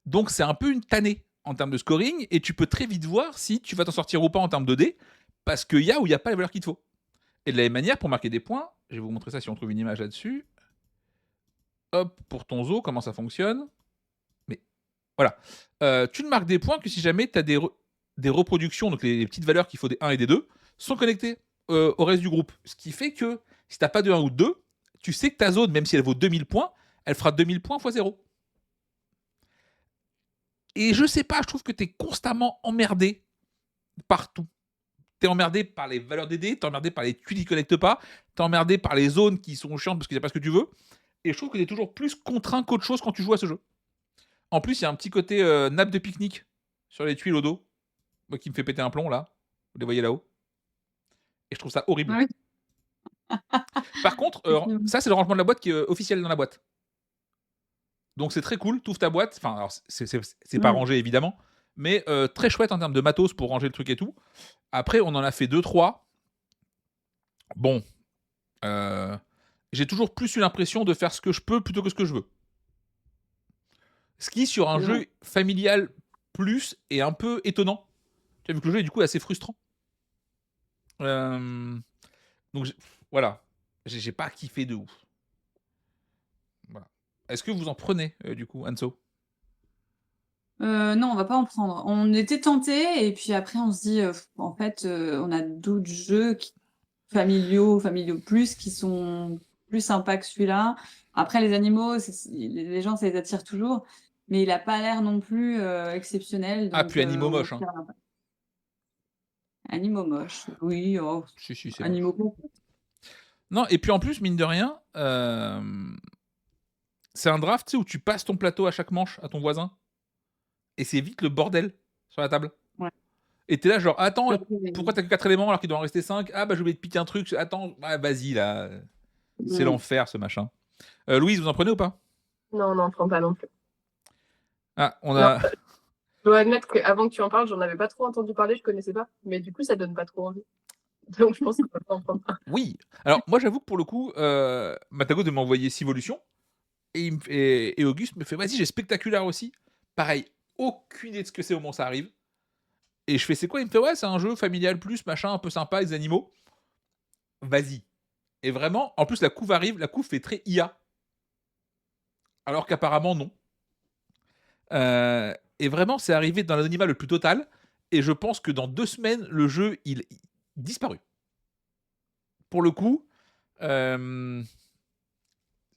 Donc c'est un peu une tannée en termes de scoring, et tu peux très vite voir si tu vas t'en sortir ou pas en termes de dés, parce qu'il y a ou il n'y a pas la valeur qu'il te faut. Et de la même manière, pour marquer des points, je vais vous montrer ça si on trouve une image là-dessus. Hop, pour ton zoo, comment ça fonctionne. Mais voilà. Tu ne marques des points que si jamais tu as des reproductions, donc les petites valeurs qu'il faut des 1 et des 2, sont connectées au reste du groupe. Ce qui fait que si tu n'as pas de 1 ou de 2, tu sais que ta zone, même si elle vaut 2000 points, elle fera 2000 points x 0. Et je sais pas, je trouve que tu es constamment emmerdé partout. T'es emmerdé par les valeurs des dés, t'es emmerdé par les tuiles qui ne connectent pas, t'es emmerdé par les zones qui sont chiantes parce que c'est pas ce que tu veux. Et je trouve que t'es toujours plus contraint qu'autre chose quand tu joues à ce jeu. En plus, il y a un petit côté nappe de pique-nique sur les tuiles au dos, moi, qui me fait péter un plomb là. Vous les voyez là-haut. Et je trouve ça horrible. Ah oui. Par contre, ça c'est le rangement de la boîte qui est officiel dans la boîte. Donc c'est très cool, t'ouvres ta boîte. Enfin, alors c'est pas Mm. rangé évidemment, mais très chouette en termes de matos pour ranger le truc et tout. Après, on en a fait 2-3. Bon, j'ai toujours plus eu l'impression de faire ce que je peux plutôt que ce que je veux. Ce qui, sur un C'est vrai. jeu familial plus, est un peu étonnant. Tu as vu que le jeu est du coup assez frustrant. Donc voilà, j'ai pas kiffé de ouf. Est-ce que vous en prenez, du coup, Anso? Non, on va pas en prendre. On était tentés et puis après on se dit, en fait, on a d'autres jeux familiaux plus, qui sont plus sympas que celui-là. Après les animaux, les gens, ça les attire toujours, mais il a pas l'air non plus, exceptionnel, Ah, donc puis Animaux on va moche, hein. faire animaux moches. Oui, oh, Si, si, c'est moche. animaux complets. Non, et puis en plus, mine de rien, c'est un draft, tu sais, où tu passes ton plateau à chaque manche à ton voisin et c'est vite le bordel sur la table. Ouais. Et tu es là genre: «Attends, pourquoi Mmh. tu que 4 éléments alors qu'il doit en rester 5? Ah bah, j'ai oublié de piquer un truc. Attends, ah vas-y là, c'est l'enfer ce machin». Louise, vous en prenez ou pas? Non, non, prends pas non plus. Ah, on Non, a je dois admettre qu'avant que tu en parles, j'en avais pas trop entendu parler, je connaissais pas. Mais du coup, ça donne pas trop envie. Donc je pense qu'on va pas en prendre un. oui! Alors moi, j'avoue que pour le coup, Matago devait m'envoyer Civolution et il me f et Auguste me fait: «Vas-y, j'ai Spectaculaire aussi». Pareil, aucune idée de ce que c'est au moment où ça arrive et je fais: «C'est quoi?» Il me fait: «Ouais, c'est un jeu familial plus machin, un peu sympa avec des animaux». Vas-y. Et vraiment, en plus la couve arrive, la couve fait très IA, alors qu'apparemment non. Et vraiment, c'est arrivé dans l'anonymat le plus total et je pense que dans 2 semaines, le jeu, il disparu. Pour le coup, hem,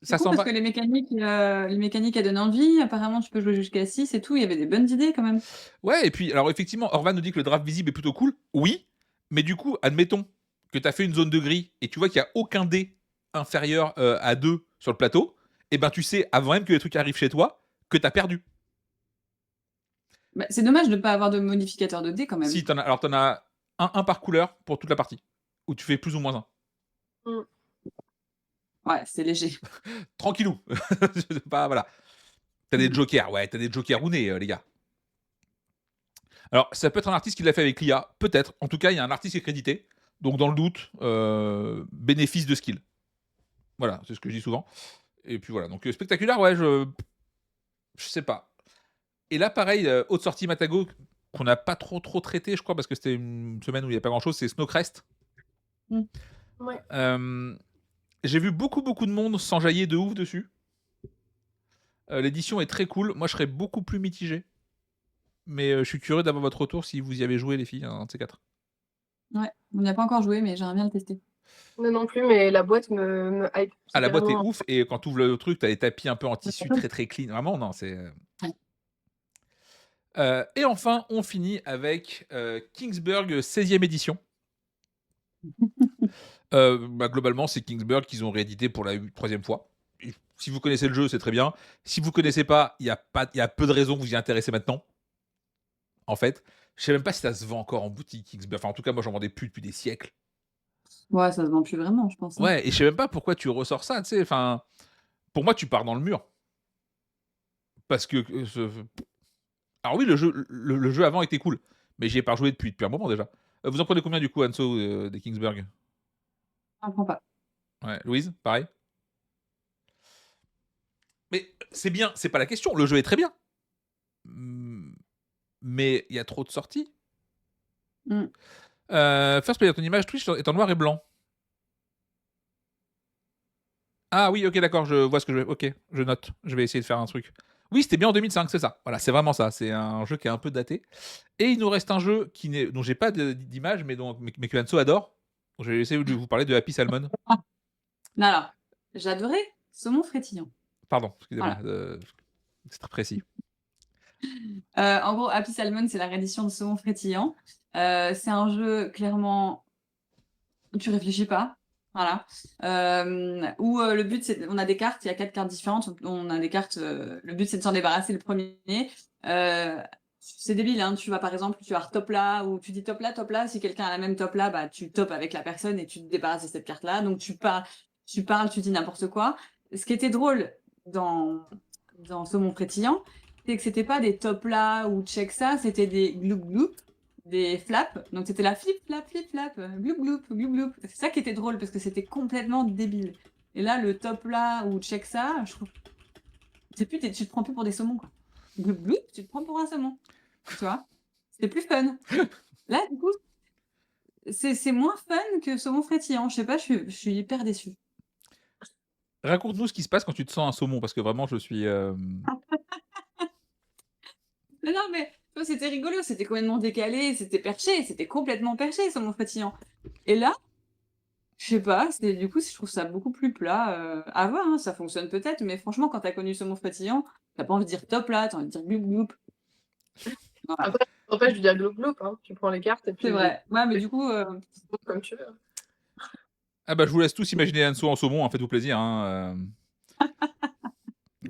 C'est ça cool s'en parce va que les mécaniques, elles donnent envie. Apparemment, tu peux jouer jusqu'à 6 et tout. Il y avait des bonnes idées quand même. ouais et puis alors effectivement, Orvan nous dit que le draft visible est plutôt cool. Oui, mais du coup, admettons que tu as fait une zone de gris et tu vois qu'il y a aucun dé inférieur, à 2 sur le plateau, et ben, tu sais, avant même que les trucs arrivent chez toi, que tu as perdu. Bah, c'est dommage de ne pas avoir de modificateur de dés quand même. Si, tu en as alors tu en as un par couleur pour toute la partie, où tu fais plus ou moins un. Mmh. Ouais, c'est léger. Tranquillou. C'est pas voilà. T'as des jokers, ouais, t'as des jokers rounés, les gars. Alors, ça peut être un artiste qui l'a fait avec l'IA, peut-être. En tout cas, il y a un artiste qui est crédité. Donc, dans le doute, bénéfice de skill. Voilà, c'est ce que je dis souvent. Et puis voilà. Donc, spectaculaire, ouais, je sais pas. Et là, pareil, autre sortie Matago qu'on n'a pas trop traité, je crois, parce que c'était une semaine où il n'y avait pas grand-chose, c'est Snowcrest. Mmh. Ouais. J'ai vu beaucoup de monde s'enjailler de ouf dessus. L'édition est très cool. Moi, je serais beaucoup plus mitigé. Mais je suis curieux d'avoir votre retour si vous y avez joué, les filles, un de ces quatre. Ouais, on n'y a pas encore joué, mais j'aimerais bien le tester. Moi non plus, mais la boîte me hype. Ah, C'est la boîte est carrément ouf et quand tu ouvres le truc, tu as les tapis un peu en tissu très clean. Vraiment, non, c'est. Ouais. Et enfin, on finit avec Kingsburg 16e édition. Bah, globalement, c'est Kingsburg qu'ils ont réédité pour la troisième fois. Et si vous connaissez le jeu, c'est très bien. Si vous connaissez pas, il y a peu de raisons que vous y intéressez maintenant. En fait, je sais même pas si ça se vend encore en boutique Kingsburg. Enfin, en tout cas, moi, j'en vendais plus depuis des siècles. Ouais, ça se vend plus vraiment, je pense, hein. Ouais, et je sais même pas pourquoi tu ressors ça, tu sais. Enfin, pour moi, tu pars dans le mur. Parce que. Alors oui, le jeu avant était cool, mais j'y ai pas joué depuis un moment déjà. Vous en prenez combien du coup, Hanso, des Kingsburg? Je comprends pas. Ouais, Louise, pareil? Mais c'est bien, c'est pas la question, le jeu est très bien. Mmh, mais il y a trop de sorties. Mmh. First Player, ton image Twitch est en noir et blanc. Ah oui, OK, d'accord, je vois ce que je vais OK, je note. Je vais essayer de faire un truc. Oui, c'était bien en 2005, c'est ça. Voilà, c'est vraiment ça. C'est un jeu qui est un peu daté. Et il nous reste un jeu dont j'ai pas d'image, mais que Hanso adore. Donc je vais essayer de vous parler de Happy Salmon. Non, alors, j'adorais Saumon frétillant. Pardon, excusez-moi, Voilà. c'est très précis. En gros, Happy Salmon, c'est la réédition de Saumon frétillant. C'est un jeu clairement où tu réfléchis pas, voilà. Où, le but c'est on a des cartes, il y a 4 cartes différentes, on a des cartes, le but c'est de s'en débarrasser le premier er c'est débile, hein, tu vas par exemple, tu as top là ou tu dis top là, si quelqu'un a la même top là, bah, tu topes avec la personne et tu te débarrasses de cette carte-là. Donc tu dis n'importe quoi. Ce qui était drôle dans Saumon frétillant, c'est que c'était pas des top là ou check ça, c'était des gloup gloup, des flaps. Donc c'était la flip flap flip flap, gloup gloup gloup gloup. C'est ça qui était drôle parce que c'était complètement débile. Et là, le top là ou check ça, je trouve, c'est plus, tu te prends plus pour des saumons, quoi. Gloup gloup, tu te prends pour un saumon. Tu vois? C'est plus fun. Là, du coup, c'est moins fun que saumon frétillant. Je sais pas, je suis hyper déçue. Raconte-nous ce qui se passe quand tu te sens un saumon, parce que vraiment je suis, Mais non, mais tu vois, c'était rigolo, c'était complètement décalé, c'était perché, c'était complètement perché, saumon frétillant. Et là, je sais pas, du coup, je trouve ça beaucoup plus plat, à voir, hein, ça fonctionne peut-être, mais franchement, quand tu as connu saumon frétillant, tu as pas envie de dire: «Top là», tu as envie de dire: «Gloup gloup». Voilà, Après, ça t'empêche de dire gloup gloup, hein. Tu prends les cartes et c'est puis vrai. Ouais, mais du coup, comme tu veux. ah bah, je vous laisse tous imaginer Anso en saumon, hein, faites-vous plaisir, hein,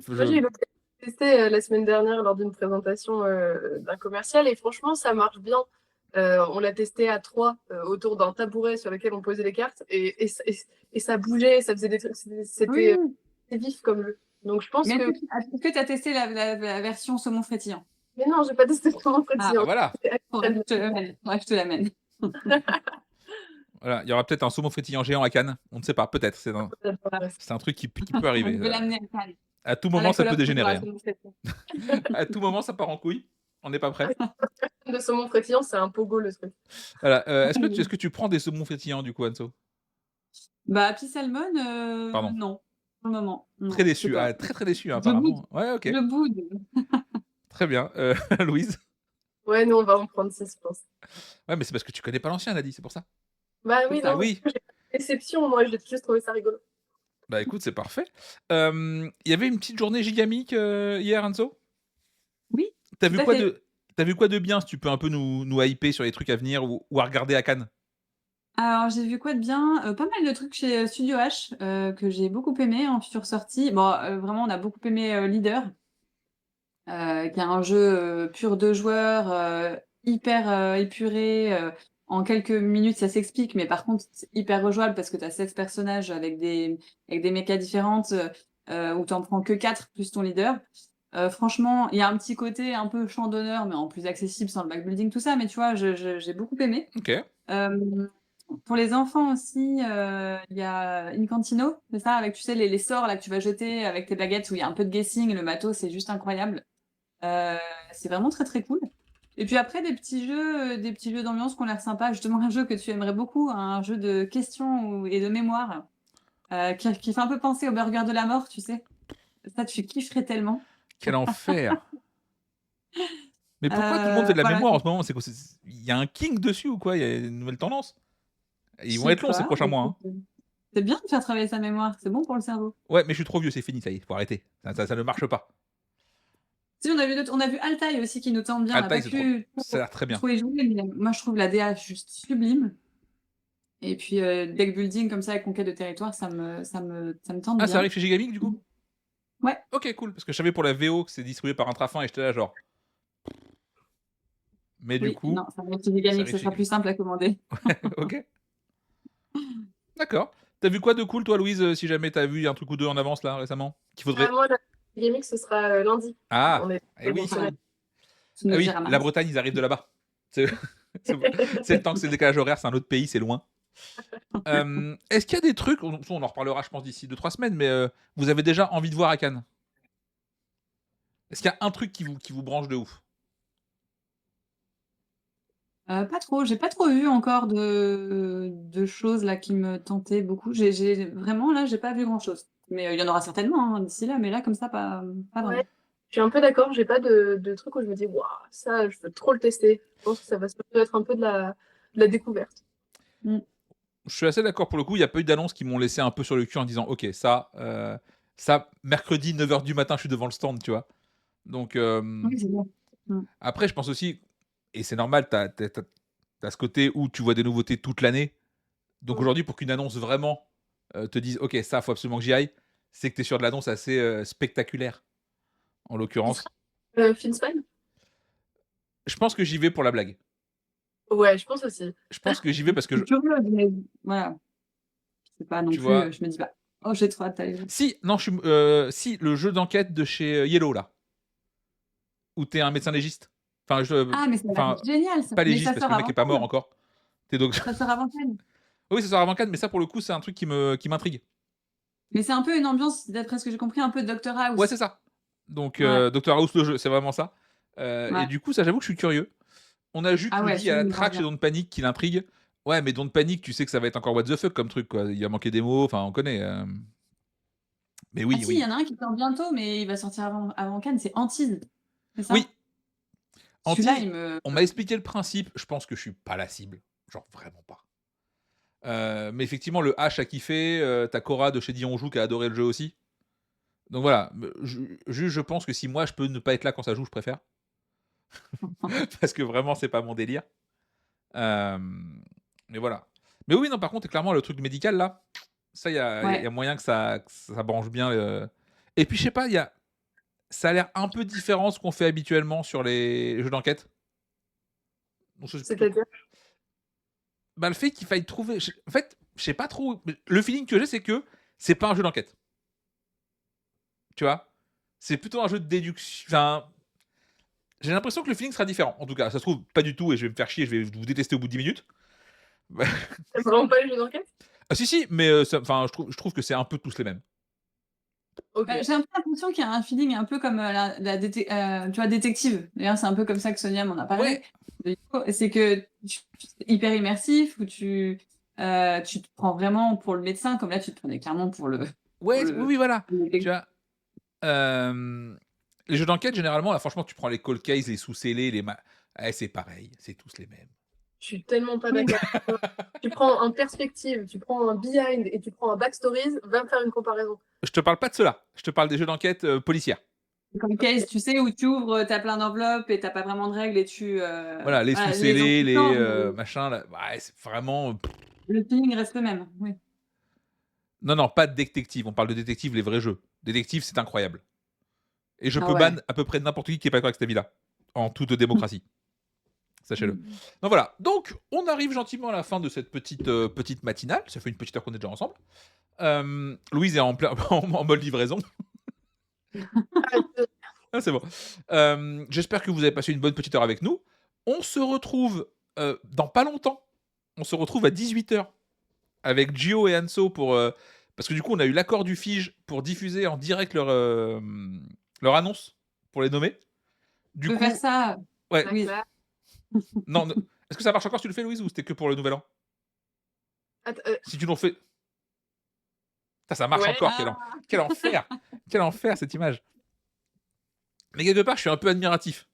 Moi, j'ai eu je l'occasion de tester, la semaine dernière lors d'une présentation, d'un commercial et franchement, ça marche bien. On l'a testé à 3 autour d'un tabouret sur lequel on posait les cartes et ça bougeait, ça faisait des trucs, oui, c'était oui. vif comme jeu. Donc je pense Mais que est-ce que tu as testé la version saumon frétillant? mais non, j'ai pas testé comment Ah, bah, frétillant. voilà, faudrait que je te l'amène, faudrait que je te l'amène. voilà, il y aura peut-être un saumon frétillant géant à Cannes, on ne sait pas, peut-être, c'est un truc qui peut On arriver, peut l'amener à Cannes, à tout à moment la ça peut collab dégénérer, hein. saumon frétillant. À tout moment ça part en couille, on n'est pas prêt. De saumon frétillant, c'est un pogo le truc. Voilà, est-ce que tu prends des saumons frétillants du coup, Anso? Bah, Happy Salmon, Pardon. non, pour le moment, Très non, je sais déçu, ah pas. très, très déçu, hein, Je boude, apparemment. Ouais, OK, je boude. très bien, Louise? Ouais, nous on va en prendre 6 je pense. Ouais, mais c'est parce que tu connais pas l'ancien, elle a dit, c'est pour ça. Bah C'est oui, ça. non, Oui, j'ai pas d'exception, moi j'ai juste trouvé ça rigolo. bah, écoute, c'est parfait. Il y avait une petite journée Gigamic, hier, Anso? Oui, Tu tout à fait. vu quoi de bien, si tu peux un peu nous hyper sur les trucs à venir ou à regarder à Cannes? Alors, j'ai vu quoi de bien? Pas mal de trucs chez, Studio H, que j'ai beaucoup aimé en future sortie. Bon, vraiment, on a beaucoup aimé, Leader, qui est un jeu, pur 2 joueurs, hyper, épuré, en quelques minutes, ça s'explique, mais par contre, c'est hyper rejouable parce que tu as 16 personnages avec des mechas différentes, où tu en prends que 4 plus ton leader. Franchement, il y a un petit côté un peu champ d'honneur, mais en plus accessible sans le backbuilding, tout ça, mais tu vois, j'ai beaucoup aimé. OK. Hem, pour les enfants aussi, il y a Incantino, c'est ça? Avec, tu sais, les sorts là que tu vas jeter avec tes baguettes où il y a un peu de guessing, le matos, c'est juste incroyable. Heu, c'est vraiment très, très cool. Et puis après des petits jeux d'ambiance qui ont l'air sympas. Justement, un jeu que tu aimerais beaucoup, un jeu de questions et de mémoire, qui fait un peu penser au Burger de la mort, tu sais? Ça, tu kifferais tellement. Quel enfer! Mais pourquoi tout le monde fait de la Voilà, mémoire en ce moment? C'est quoi? Il y a un king dessus ou quoi? Il y a une nouvelle tendance? je Ils vont sais être longs ces pas, prochains mois, écoute, hein. c'est bien de faire travailler sa mémoire, c'est bon pour le cerveau. Ouais, mais je suis trop vieux, c'est fini, ça y est, faut arrêter. Ça ne marche pas. Si, on a vu Altaï aussi qui nous tente bien. On n'a pas Altaï, pu ça a l'air très bien. trop y jouer, mais moi je trouve la DA juste sublime. Et puis, deck building comme ça avec conquête de territoire, ça me tente Ah, ça bien. arrive chez Gigamic du coup? Ouais, OK, cool, parce que je savais pour la VO que c'est distribué par Intrafin et j'étais là genre mais du oui, coup, non, ça va être chez ça Gigamic, arrive ce chez sera plus Gigamic. simple à commander. OK, d'accord. Tu as vu quoi de cool toi Louise, si jamais tu as vu un truc ou 2 en avance là récemment? Qu'il Ah faudrait moi, la gaming, ce sera, lundi. On ah! est Eh dans une oui! semaine. Tu Ah nous oui, diras la mardi. Bretagne, ils arrivent de là-bas. C'est c'est c'est le temps que c'est le décalage horaire, c'est un autre pays, c'est loin. Est-ce qu'il y a des trucs, on en reparlera je pense d'ici 2-3 semaines, mais vous avez déjà envie de voir à Cannes? Est-ce qu'il y a un truc qui vous branche de ouf? Pas trop, j'ai pas trop vu encore de choses là qui me tentaient beaucoup. J'ai vraiment là, j'ai pas vu grand chose. Mais, il y en aura certainement, hein, d'ici là, mais là comme ça, pas Ouais, vraiment. je suis un peu d'accord, j'ai pas de truc où je me dis: «Waouh, ça, je veux trop le tester». Je pense que ça va surtout être un peu de la découverte. Mmh. Je suis assez d'accord pour le coup, il y a pas eu d'annonces qui m'ont laissé un peu sur le cul en disant: «OK, ça mercredi 9 heures du matin, je suis devant le stand», tu vois? Donc Oui, c'est bien. Mmh. après je pense aussi et c'est normal, tu as ce côté où tu vois des nouveautés toute l'année. Donc Mmh. aujourd'hui pour qu'une annonce vraiment, te dise: «OK, ça, faut absolument que j'y aille», c'est que tu es sur de l'annonce assez, spectaculaire, en Qui sera? l'occurrence. Finspan? Je pense que j'y vais pour la blague. Ouais, je pense aussi. Je pense que j'y vais parce Je que suis curieuse, mais voilà, c'est pas non tu plus, vois? je me dis pas: «Oh, j'ai trop hâte d'aller voir». Si, non, si, le jeu d'enquête de chez, Yellow là, où tu es un médecin légiste. Enfin Ah, mais ça a l'air enfin, génial ça! pas Mais légiste ça parce que sort le mec avant est pas mort Cannes? encore. Tu es donc Ça sort avant Cannes? oui, ça sort avant Cannes, mais ça pour le coup, c'est un truc qui m'intrigue. Mais c'est un peu une ambiance, d'après ce que j'ai compris, un peu Doctor Ouais, House. c'est ça. Donc Ouais, Doctor House le jeu, c'est vraiment ça. Et ouais. du coup, ça j'avoue que je suis curieux. On a Jus Ah qui nous ouais, dit: «Il y a celui-là, la il me branche track chez bien. Don't Panic qui l'intrigue». Ouais, mais Don't Panic, tu sais que ça va être encore what the fuck comme truc, quoi. Il va manquer des mots, enfin on connaît, Mais Ah oui, si, il y oui. en a un qui sort bientôt, mais il va sortir avant Cannes, c'est Antise, c'est Oui, ça? Celui-là, Antise, il me on m'a expliqué le principe, je pense que je suis pas la cible, genre vraiment pas. Mais effectivement, le H a kiffé, tu Cora de chez Dion Joue qui a adoré le jeu aussi. Donc voilà, je pense que si moi je peux ne pas être là quand ça joue, je préfère. Parce que vraiment, c'est pas mon délire. Mais voilà. Mais oui, non, par contre, clairement, le truc médical là, ça, il y ouais. a moyen que ça branche bien, et puis je sais pas, ça a l'air un peu différent ce qu'on fait habituellement sur les jeux d'enquête. Donc ça, c'est plutôt cool. C'est-à-dire? Bah, le fait qu'il faille trouver en fait, je sais pas trop, mais le feeling que j'ai, c'est que c'est pas un jeu d'enquête. Tu vois? C'est plutôt un jeu de déduction, enfin, j'ai l'impression que le feeling sera différent. En tout cas, ça se trouve pas du tout et je vais me faire chier, je vais vous détester au bout de 10 minutes. C'est vraiment pas les jeux d'enquête? Ah si, si, mais enfin, je trouve que c'est un peu tous les mêmes. Ok. J'ai un peu l'impression qu'il y a un feeling un peu comme, tu vois, détective. D'ailleurs, c'est un peu comme ça que Sonia m'en a Ouais, parlé. C'est que c'est hyper immersif, où tu te prends vraiment pour le médecin, comme là, tu te prenais clairement pour ouais, oui, oui, voilà. le Tu détective. vois? Hem, les jeux d'enquête généralement, là, franchement, tu prends les cold cases, les sous-scellés, c'est pareil, c'est tous les mêmes. Je suis tellement pas Oui. d'accord. Tu prends un perspective, tu prends un behind et tu prends un backstories, va me faire une comparaison. Je te parle pas de ceux-là, je te parle des jeux d'enquête, policières. Comme case, tu sais, où tu ouvres, tu as plein d'enveloppes et tu pas vraiment de règles et Voilà, les voilà, les sous-scellés, enquêtes changent, mais machins là, ouais, c'est vraiment, le feeling reste le même, oui. non, non, pas de détective, on parle de détective, les vrais jeux. Détective, c'est incroyable et je Ah peux ban ouais. à peu près n'importe qui est pas d'accord avec cet avis-là, en toute démocratie, sachez-le. Mmh. Donc voilà, donc on arrive gentiment à la fin de cette petite matinale, ça fait une petite heure qu'on est déjà ensemble. Louise est en plein en mode livraison. Ah, c'est bon. J'espère que vous avez passé une bonne petite heure avec nous. On se retrouve, dans pas longtemps. On se retrouve à 18h avec Gio et Anso parce que du coup, on a eu l'accord du FIGE pour diffuser en direct leur annonce pour les nommer. Tu Du peux faire coup, ça, ouais, oui. non, est-ce que ça marche encore si tu le fais, Louise, ou c'était que pour le nouvel an? Attends, Si tu nous refais, putain, ça marche ouais. encore, Ah! quel enfer! Quel enfer cette image! Mais quelque part, je suis un peu admiratif.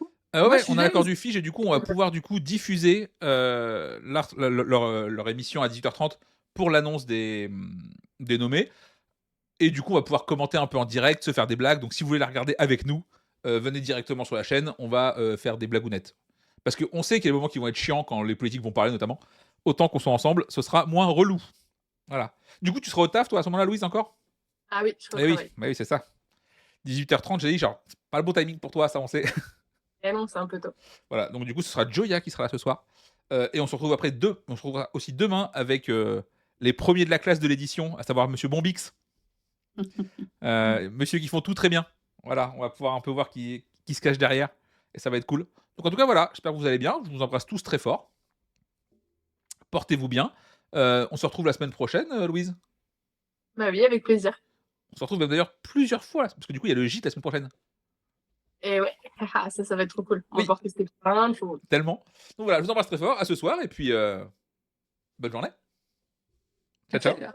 Ouais, Moi, je ouais, suis on a l'accord jalouse. du FIGE et du coup, on va pouvoir du coup diffuser, leur émission à 18h30 pour l'annonce des nommés et du coup, on va pouvoir commenter un peu en direct, se faire des blagues. Donc si vous voulez la regarder avec nous, venez directement sur la chaîne, on va, faire des blagounettes. Parce qu'on sait qu'il y a des moments qui vont être chiants quand les politiques vont parler notamment. Autant qu'on soit ensemble, ce sera moins relou. Voilà. Du coup, tu seras au taf toi à ce moment-là, Louise, encore? Ah oui, je Eh oui, retravaille. bah oui, c'est ça. 18h30, j'ai dit genre, c'est pas le bon timing pour toi, ça on sait. Eh non, c'est un peu tôt. Voilà, donc du coup, ce sera Joya qui sera là ce soir. Et on se retrouvera aussi demain avec les premiers de la classe de l'édition, à savoir Monsieur Bombix, monsieur qui font tout très bien. Voilà, on va pouvoir un peu voir qui se cache derrière, et ça va être cool. Donc en tout cas, voilà, j'espère que vous allez bien. Je vous embrasse tous très fort. Portez-vous bien. On se retrouve la semaine prochaine, Louise. Bah oui, avec plaisir. On se retrouve même d'ailleurs plusieurs fois, parce que du coup, il y a le gîte la semaine prochaine. Et ouais, ça va être trop cool. On va Oui, pouvoir tester plein de choses. tellement. Donc voilà, je vous embrasse très fort. À ce soir, et puis bonne journée. Ciao, À ciao. quelle heure?